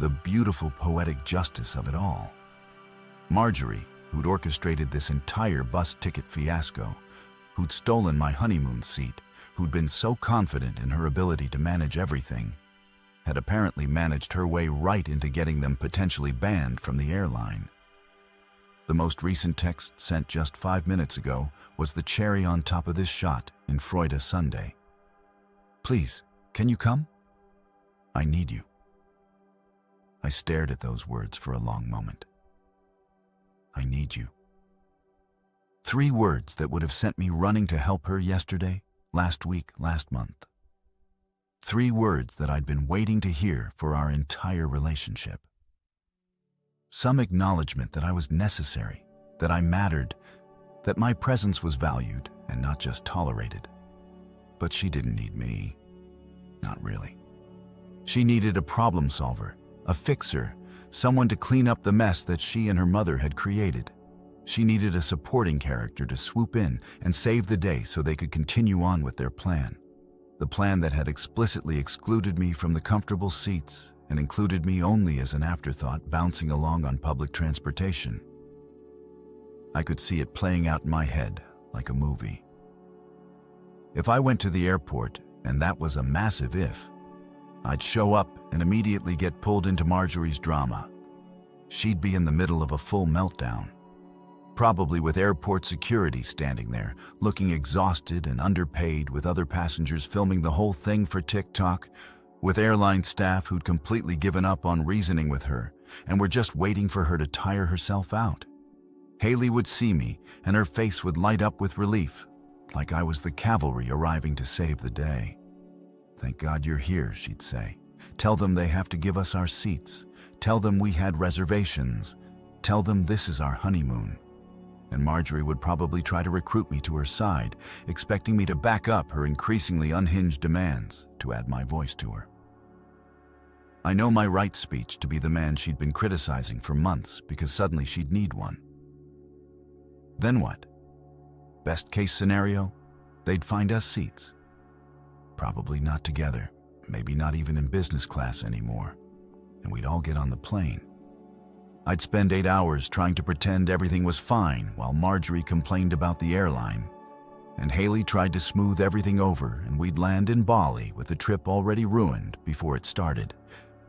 The beautiful poetic justice of it all. Marjorie, who'd orchestrated this entire bus ticket fiasco, who'd stolen my honeymoon seat, who'd been so confident in her ability to manage everything, had apparently managed her way right into getting them potentially banned from the airline. The most recent text sent just 5 minutes ago was the cherry on top of this shot in Freude Sunday. Please, can you come? I need you. I stared at those words for a long moment. I need you. 3 words that would have sent me running to help her yesterday, last week, last month. 3 words that I'd been waiting to hear for our entire relationship. Some acknowledgement that I was necessary, that I mattered, that my presence was valued and not just tolerated. But she didn't need me. Not really. She needed a problem solver, a fixer, someone to clean up the mess that she and her mother had created. She needed a supporting character to swoop in and save the day so they could continue on with their plan. The plan that had explicitly excluded me from the comfortable seats and included me only as an afterthought bouncing along on public transportation. I could see it playing out in my head like a movie. If I went to the airport, and that was a massive if, I'd show up and immediately get pulled into Marjorie's drama. She'd be in the middle of a full meltdown, probably with airport security standing there, looking exhausted and underpaid, with other passengers filming the whole thing for TikTok, with airline staff who'd completely given up on reasoning with her and were just waiting for her to tire herself out. Haley would see me, and her face would light up with relief, like I was the cavalry arriving to save the day. "Thank God you're here," she'd say. "Tell them they have to give us our seats. Tell them we had reservations. Tell them this is our honeymoon." And Marjorie would probably try to recruit me to her side, expecting me to back up her increasingly unhinged demands, to add my voice to her. I know my right speech to be the man she'd been criticizing for months, because suddenly she'd need one. Then what? Best case scenario, they'd find us seats. Probably not together, maybe not even in business class anymore, and we'd all get on the plane. I'd spend 8 hours trying to pretend everything was fine while Marjorie complained about the airline, and Haley tried to smooth everything over, and we'd land in Bali with the trip already ruined before it started.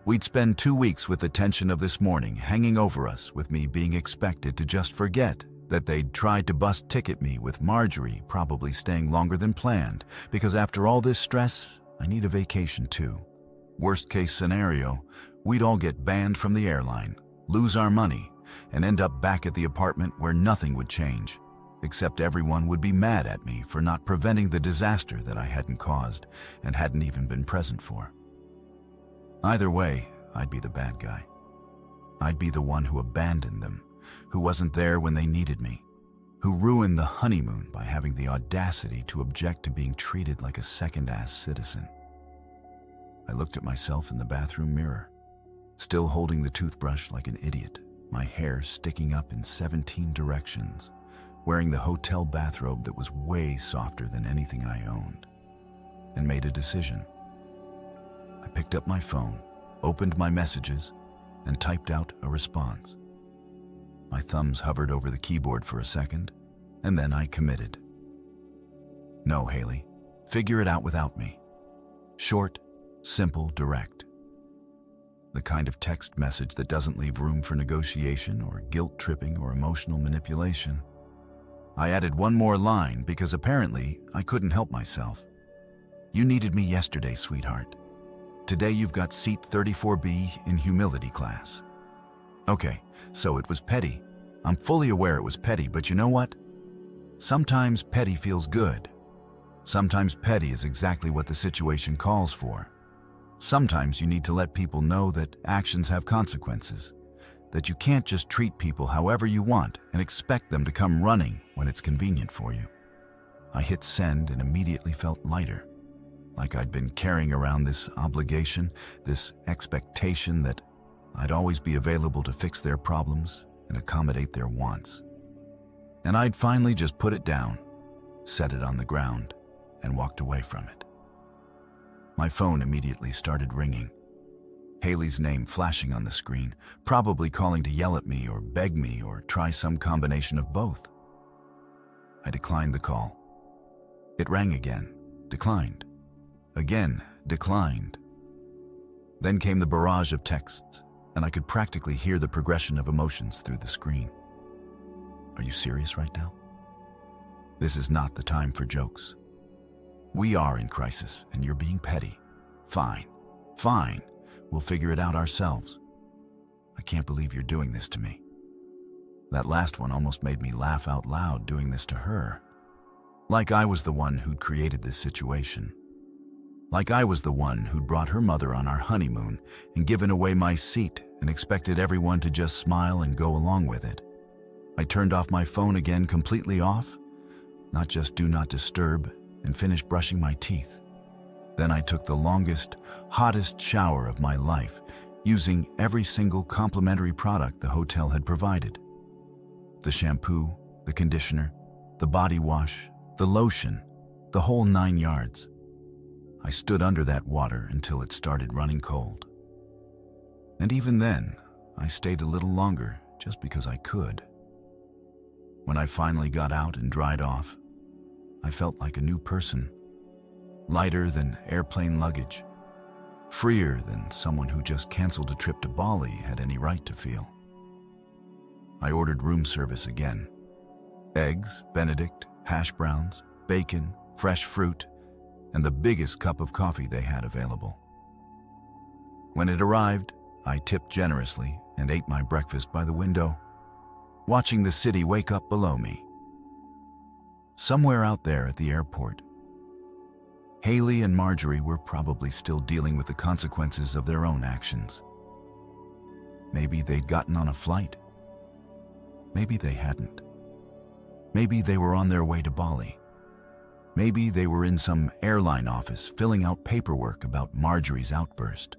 We'd spend 2 weeks with the tension of this morning hanging over us, with me being expected to just forget that they'd tried to bust ticket me, with Marjorie probably staying longer than planned, because after all this stress, I need a vacation too. Worst case scenario, we'd all get banned from the airline, lose our money, and end up back at the apartment where nothing would change, except everyone would be mad at me for not preventing the disaster that I hadn't caused and hadn't even been present for. Either way, I'd be the bad guy. I'd be the one who abandoned them, who wasn't there when they needed me, who ruined the honeymoon by having the audacity to object to being treated like a second-ass citizen. I looked at myself in the bathroom mirror, still holding the toothbrush like an idiot, my hair sticking up in 17 directions, wearing the hotel bathrobe that was way softer than anything I owned, and made a decision. I picked up my phone, opened my messages, and typed out a response. My thumbs hovered over the keyboard for a second, and then I committed. "No, Haley, figure it out without me." Short, simple, direct. The kind of text message that doesn't leave room for negotiation or guilt-tripping or emotional manipulation. I added one more line because apparently I couldn't help myself. "You needed me yesterday, sweetheart. Today you've got seat 34B in humility class." Okay, so it was petty. I'm fully aware it was petty, but you know what? Sometimes petty feels good. Sometimes petty is exactly what the situation calls for. Sometimes you need to let people know that actions have consequences, that you can't just treat people however you want and expect them to come running when it's convenient for you. I hit send and immediately felt lighter, like I'd been carrying around this obligation, this expectation that I'd always be available to fix their problems and accommodate their wants. And I'd finally just put it down, set it on the ground, and walked away from it. My phone immediately started ringing. Haley's name flashing on the screen, probably calling to yell at me or beg me or try some combination of both. I declined the call. It rang again, declined. Again, declined. Then came the barrage of texts, and I could practically hear the progression of emotions through the screen. Are you serious right now? This is not the time for jokes. We are in crisis, and you're being petty. Fine, fine, we'll figure it out ourselves. I can't believe you're doing this to me. That last one almost made me laugh out loud, doing this to her. Like I was the one who'd created this situation. Like I was the one who'd brought her mother on our honeymoon and given away my seat and expected everyone to just smile and go along with it. I turned off my phone again, completely off, not just do not disturb, and finished brushing my teeth. Then I took the longest, hottest shower of my life, using every single complimentary product the hotel had provided. The shampoo, the conditioner, the body wash, the lotion, the whole 9 yards. I stood under that water until it started running cold. And even then, I stayed a little longer just because I could. When I finally got out and dried off, I felt like a new person, lighter than airplane luggage, freer than someone who just canceled a trip to Bali had any right to feel. I ordered room service again. Eggs, Benedict, hash browns, bacon, fresh fruit, and the biggest cup of coffee they had available. When it arrived, I tipped generously and ate my breakfast by the window, watching the city wake up below me. Somewhere out there at the airport, Haley and Marjorie were probably still dealing with the consequences of their own actions. Maybe they'd gotten on a flight. Maybe they hadn't. Maybe they were on their way to Bali. Maybe they were in some airline office filling out paperwork about Marjorie's outburst.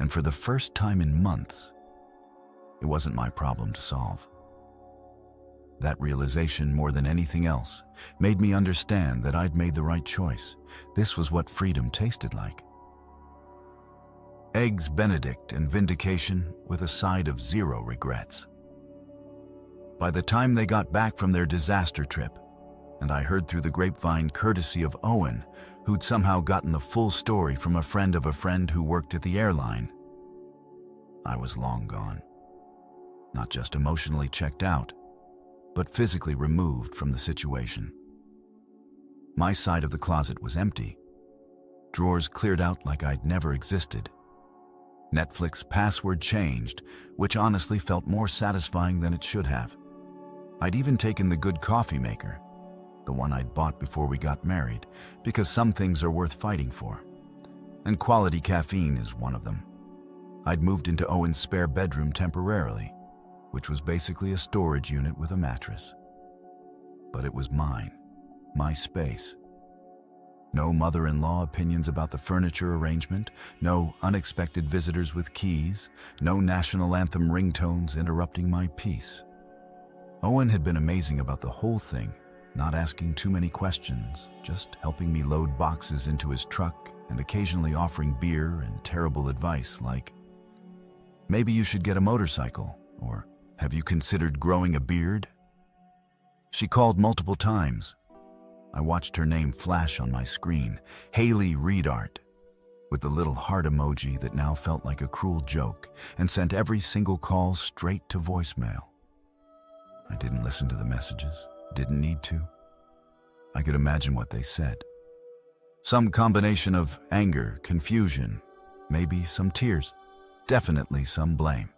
And for the first time in months, it wasn't my problem to solve. That realization, more than anything else, made me understand that I'd made the right choice. This was what freedom tasted like. Eggs Benedict and vindication with a side of zero regrets. By the time they got back from their disaster trip, and I heard through the grapevine, courtesy of Owen, who'd somehow gotten the full story from a friend of a friend who worked at the airline, I was long gone. Not just emotionally checked out, but physically removed from the situation. My side of the closet was empty. Drawers cleared out like I'd never existed. Netflix password changed, which honestly felt more satisfying than it should have. I'd even taken the good coffee maker, the one I'd bought before we got married, because some things are worth fighting for. And quality caffeine is one of them. I'd moved into Owen's spare bedroom temporarily, which was basically a storage unit with a mattress. But it was mine, my space. No mother-in-law opinions about the furniture arrangement, no unexpected visitors with keys, no national anthem ringtones interrupting my peace. Owen had been amazing about the whole thing, not asking too many questions, just helping me load boxes into his truck and occasionally offering beer and terrible advice like, "Maybe you should get a motorcycle," or "Have you considered growing a beard?" She called multiple times. I watched her name flash on my screen, Haley Reedart, with the little heart emoji that now felt like a cruel joke, and sent every single call straight to voicemail. I didn't listen to the messages, didn't need to. I could imagine what they said. Some combination of anger, confusion, maybe some tears, definitely some blame.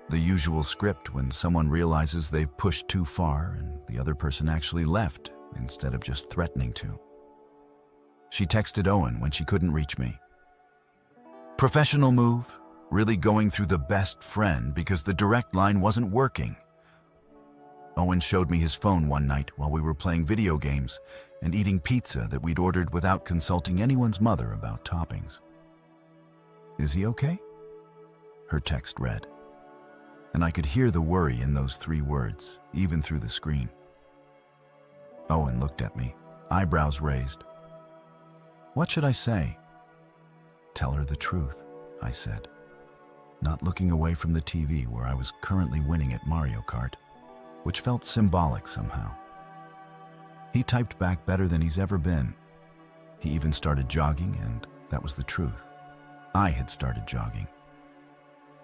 The usual script when someone realizes they've pushed too far and the other person actually left instead of just threatening to. She texted Owen when she couldn't reach me. Professional move, really going through the best friend because the direct line wasn't working. Owen showed me his phone one night while we were playing video games and eating pizza that we'd ordered without consulting anyone's mother about toppings. "Is he okay?" Her text read. And I could hear the worry in those 3 words, even through the screen. Owen looked at me, eyebrows raised. What should I say? Tell her the truth, I said, not looking away from the TV where I was currently winning at Mario Kart, which felt symbolic somehow. He typed back better than he's ever been. He even started jogging, and that was the truth. I had started jogging.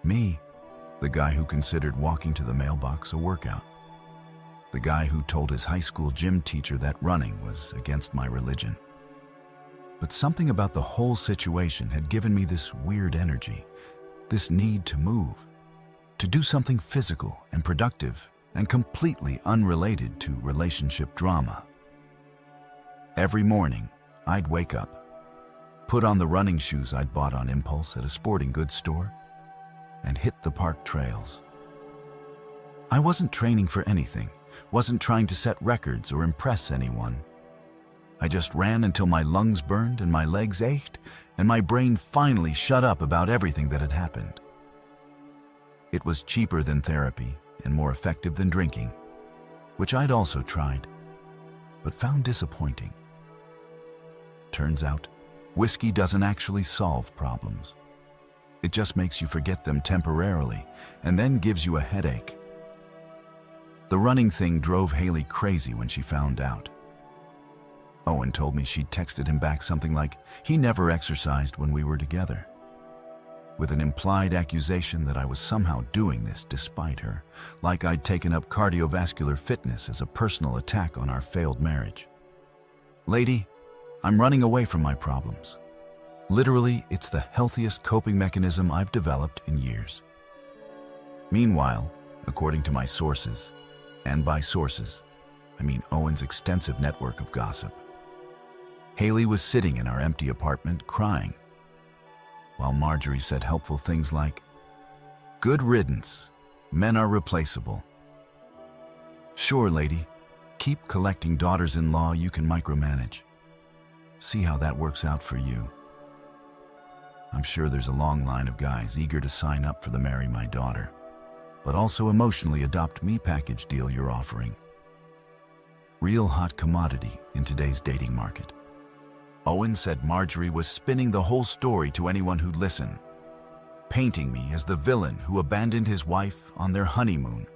Me, the guy who considered walking to the mailbox a workout. The guy who told his high school gym teacher that running was against my religion. But something about the whole situation had given me this weird energy, this need to move, to do something physical and productive and completely unrelated to relationship drama. Every morning, I'd wake up, put on the running shoes I'd bought on impulse at a sporting goods store, and hit the park trails. I wasn't training for anything, wasn't trying to set records or impress anyone. I just ran until my lungs burned and my legs ached, and my brain finally shut up about everything that had happened. It was cheaper than therapy and more effective than drinking, which I'd also tried, but found disappointing. Turns out, whiskey doesn't actually solve problems. It just makes you forget them temporarily and then gives you a headache. The running thing drove Haley crazy when she found out. Owen told me she'd texted him back something like, he never exercised when we were together, with an implied accusation that I was somehow doing this despite her, like I'd taken up cardiovascular fitness as a personal attack on our failed marriage. Lady, I'm running away from my problems. Literally, it's the healthiest coping mechanism I've developed in years. Meanwhile, according to my sources, and by sources, I mean Owen's extensive network of gossip, Haley was sitting in our empty apartment crying, while Marjorie said helpful things like, "Good riddance, men are replaceable. Sure, lady, keep collecting daughters-in-law you can micromanage. See how that works out for you." I'm sure there's a long line of guys eager to sign up for the marry my daughter, but also emotionally adopt me package deal you're offering. Real hot commodity in today's dating market. Owen said Marjorie was spinning the whole story to anyone who'd listen, painting me as the villain who abandoned his wife on their honeymoon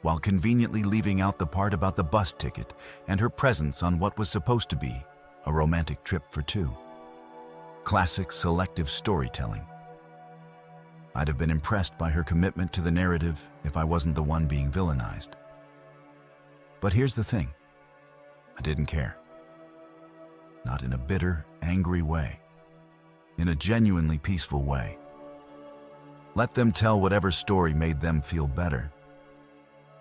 while conveniently leaving out the part about the bus ticket and her presence on what was supposed to be a romantic trip for two. Classic selective storytelling. I'd have been impressed by her commitment to the narrative if I wasn't the one being villainized. But here's the thing. I didn't care. Not in a bitter, angry way. In a genuinely peaceful way. Let them tell whatever story made them feel better.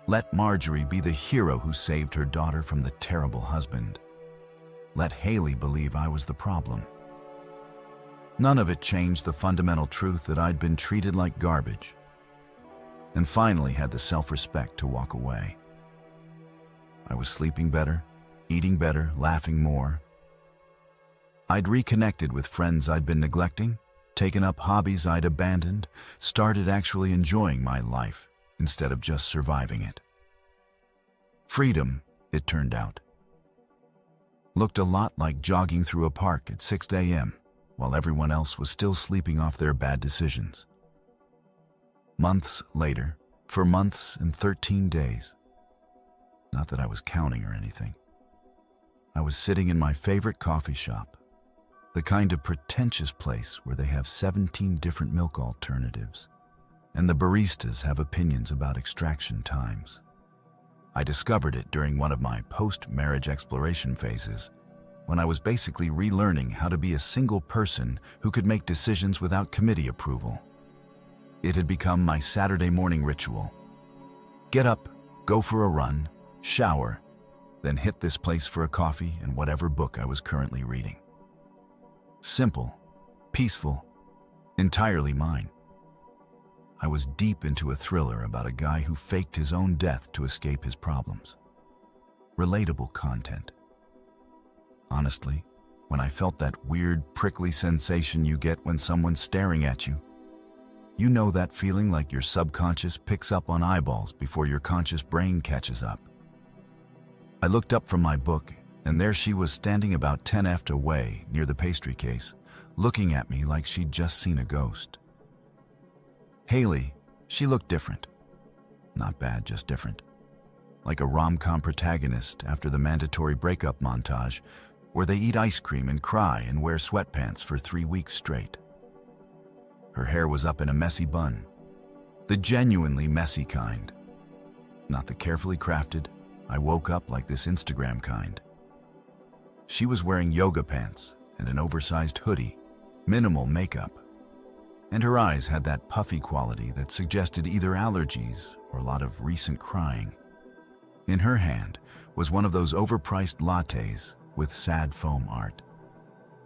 Let Marjorie be the hero who saved her daughter from the terrible husband. Let Haley believe I was the problem. None of it changed the fundamental truth that I'd been treated like garbage, and finally had the self-respect to walk away. I was sleeping better, eating better, laughing more. I'd reconnected with friends I'd been neglecting, taken up hobbies I'd abandoned, started actually enjoying my life instead of just surviving it. Freedom, it turned out, looked a lot like jogging through a park at 6 a.m. while everyone else was still sleeping off their bad decisions. Months later, for months and 13 days, not that I was counting or anything, I was sitting in my favorite coffee shop, the kind of pretentious place where they have 17 different milk alternatives, and the baristas have opinions about extraction times. I discovered it during one of my post-marriage exploration phases, when I was basically relearning how to be a single person who could make decisions without committee approval. It had become my Saturday morning ritual. Get up, go for a run, shower, then hit this place for a coffee and whatever book I was currently reading. Simple, peaceful, entirely mine. I was deep into a thriller about a guy who faked his own death to escape his problems. Relatable content. Honestly, when I felt that weird, prickly sensation you get when someone's staring at you, you know that feeling like your subconscious picks up on eyeballs before your conscious brain catches up. I looked up from my book, and there she was standing about 10 feet away near the pastry case, looking at me like she'd just seen a ghost. Haley, she looked different. Not bad, just different. Like a rom-com protagonist after the mandatory breakup montage, where they eat ice cream and cry and wear sweatpants for 3 weeks straight. Her hair was up in a messy bun, the genuinely messy kind, not the carefully crafted, I woke up like this Instagram kind. She was wearing yoga pants and an oversized hoodie, minimal makeup, and her eyes had that puffy quality that suggested either allergies or a lot of recent crying. In her hand was one of those overpriced lattes with sad foam art,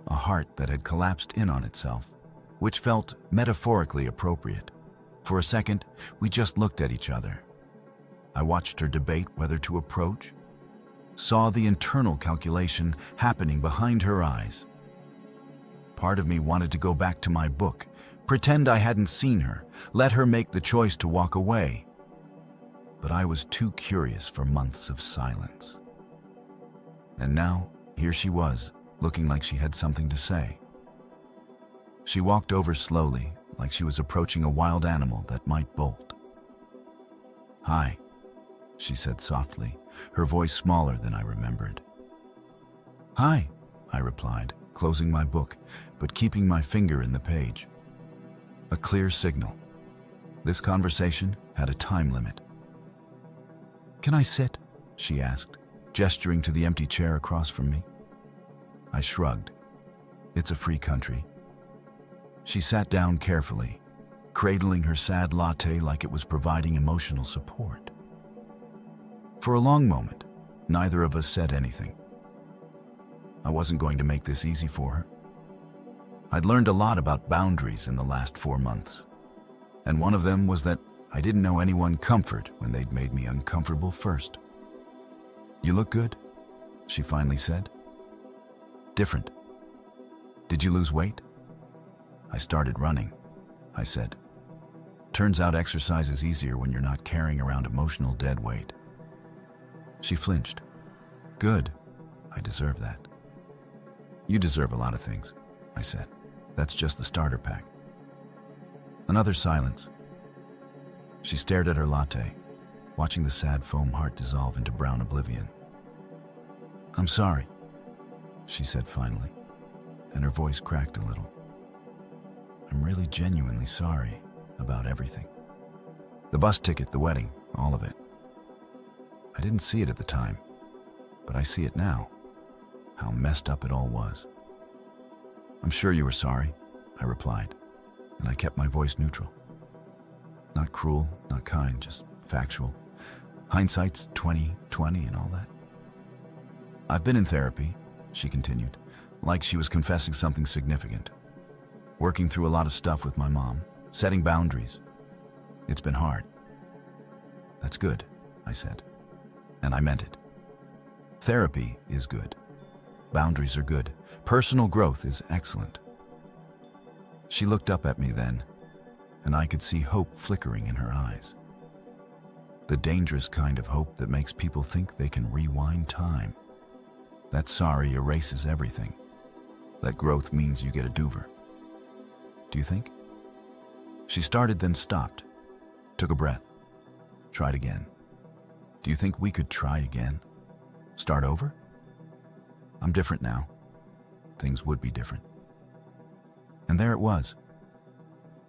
a heart that had collapsed in on itself, which felt metaphorically appropriate. For a second, we just looked at each other. I watched her debate whether to approach, saw the internal calculation happening behind her eyes. Part of me wanted to go back to my book, pretend I hadn't seen her, let her make the choice to walk away. But I was too curious for months of silence. And now, here she was, looking like she had something to say. She walked over slowly, like she was approaching a wild animal that might bolt. "Hi," she said softly, her voice smaller than I remembered. "Hi," I replied, closing my book, but keeping my finger in the page. A clear signal. This conversation had a time limit. "Can I sit?" she asked, gesturing to the empty chair across from me. I shrugged. It's a free country. She sat down carefully, cradling her sad latte like it was providing emotional support. For a long moment, neither of us said anything. I wasn't going to make this easy for her. I'd learned a lot about boundaries in the last 4 months, and one of them was that I didn't know anyone comfort when they'd made me uncomfortable first. "You look good," she finally said. "Different. Did you lose weight?" "I started running," I said. "Turns out exercise is easier when you're not carrying around emotional dead weight." She flinched. "Good. I deserve that." "You deserve a lot of things," I said. "That's just the starter pack." Another silence. She stared at her latte, watching the sad foam heart dissolve into brown oblivion. "I'm sorry," she said finally, and her voice cracked a little. "I'm really genuinely sorry about everything. The bus ticket, the wedding, all of it. I didn't see it at the time, but I see it now, how messed up it all was." "I'm sure you were sorry," I replied, and I kept my voice neutral. Not cruel, not kind, just factual. Hindsight's 20/20 and all that. "I've been in therapy," she continued, like she was confessing something significant. "Working through a lot of stuff with my mom, setting boundaries. It's been hard." "That's good," I said, and I meant it. Therapy is good. Boundaries are good. Personal growth is excellent. She looked up at me then, and I could see hope flickering in her eyes. The dangerous kind of hope that makes people think they can rewind time. That sorry erases everything. That growth means you get a do-over. "Do you think?" She started, then stopped, took a breath, tried again. "Do you think we could try again? Start over?" "I'm different now. Things would be different." And there it was.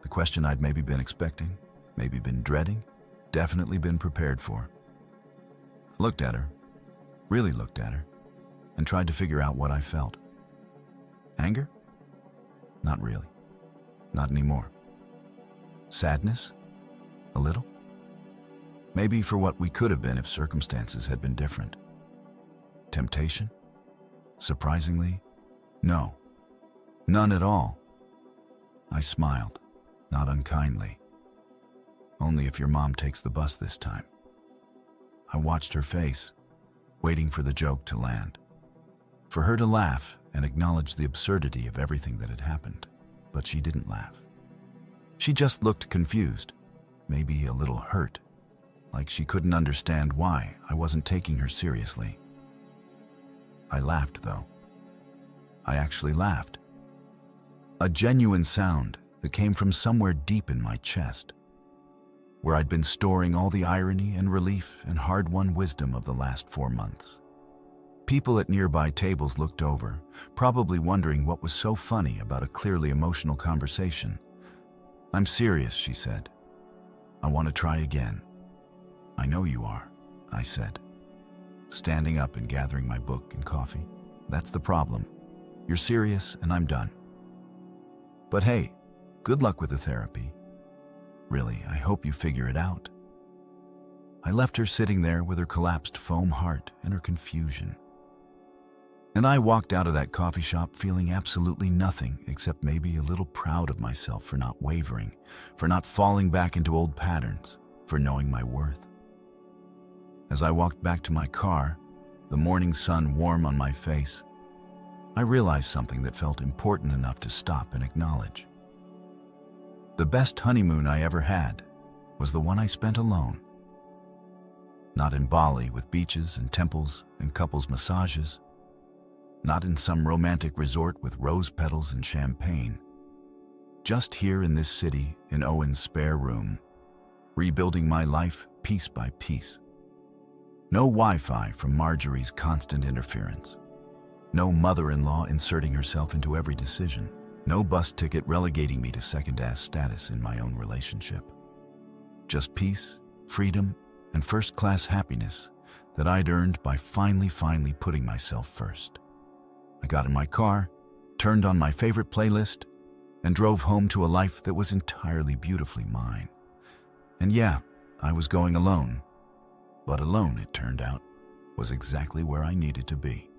The question I'd maybe been expecting, maybe been dreading, definitely been prepared for. I looked at her, really looked at her, and tried to figure out what I felt. Anger? Not really. Not anymore. Sadness? A little? Maybe for what we could have been if circumstances had been different. Temptation? Surprisingly, no. None at all. I smiled, not unkindly. "Only if your mom takes the bus this time." I watched her face, waiting for the joke to land, for her to laugh and acknowledge the absurdity of everything that had happened, but she didn't laugh. She just looked confused, maybe a little hurt, like she couldn't understand why I wasn't taking her seriously. I laughed, though. I actually laughed. A genuine sound that came from somewhere deep in my chest, where I'd been storing all the irony and relief and hard-won wisdom of the last 4 months. People at nearby tables looked over, probably wondering what was so funny about a clearly emotional conversation. "I'm serious," she said. "I want to try again." "I know you are," I said, standing up and gathering my book and coffee. "That's the problem. You're serious and I'm done. But hey, good luck with the therapy. Really, I hope you figure it out." I left her sitting there with her collapsed foam heart and her confusion. And I walked out of that coffee shop feeling absolutely nothing except maybe a little proud of myself for not wavering, for not falling back into old patterns, for knowing my worth. As I walked back to my car, the morning sun warm on my face, I realized something that felt important enough to stop and acknowledge. The best honeymoon I ever had was the one I spent alone. Not in Bali with beaches and temples and couples massages. Not in some romantic resort with rose petals and champagne. Just here in this city, in Owen's spare room, rebuilding my life piece by piece. No Wi-Fi from Marjorie's constant interference. No mother-in-law inserting herself into every decision. No bus ticket relegating me to second-ass status in my own relationship. Just peace, freedom, and first-class happiness that I'd earned by finally putting myself first. I got in my car, turned on my favorite playlist, and drove home to a life that was entirely beautifully mine. And yeah, I was going alone. But alone, it turned out, was exactly where I needed to be.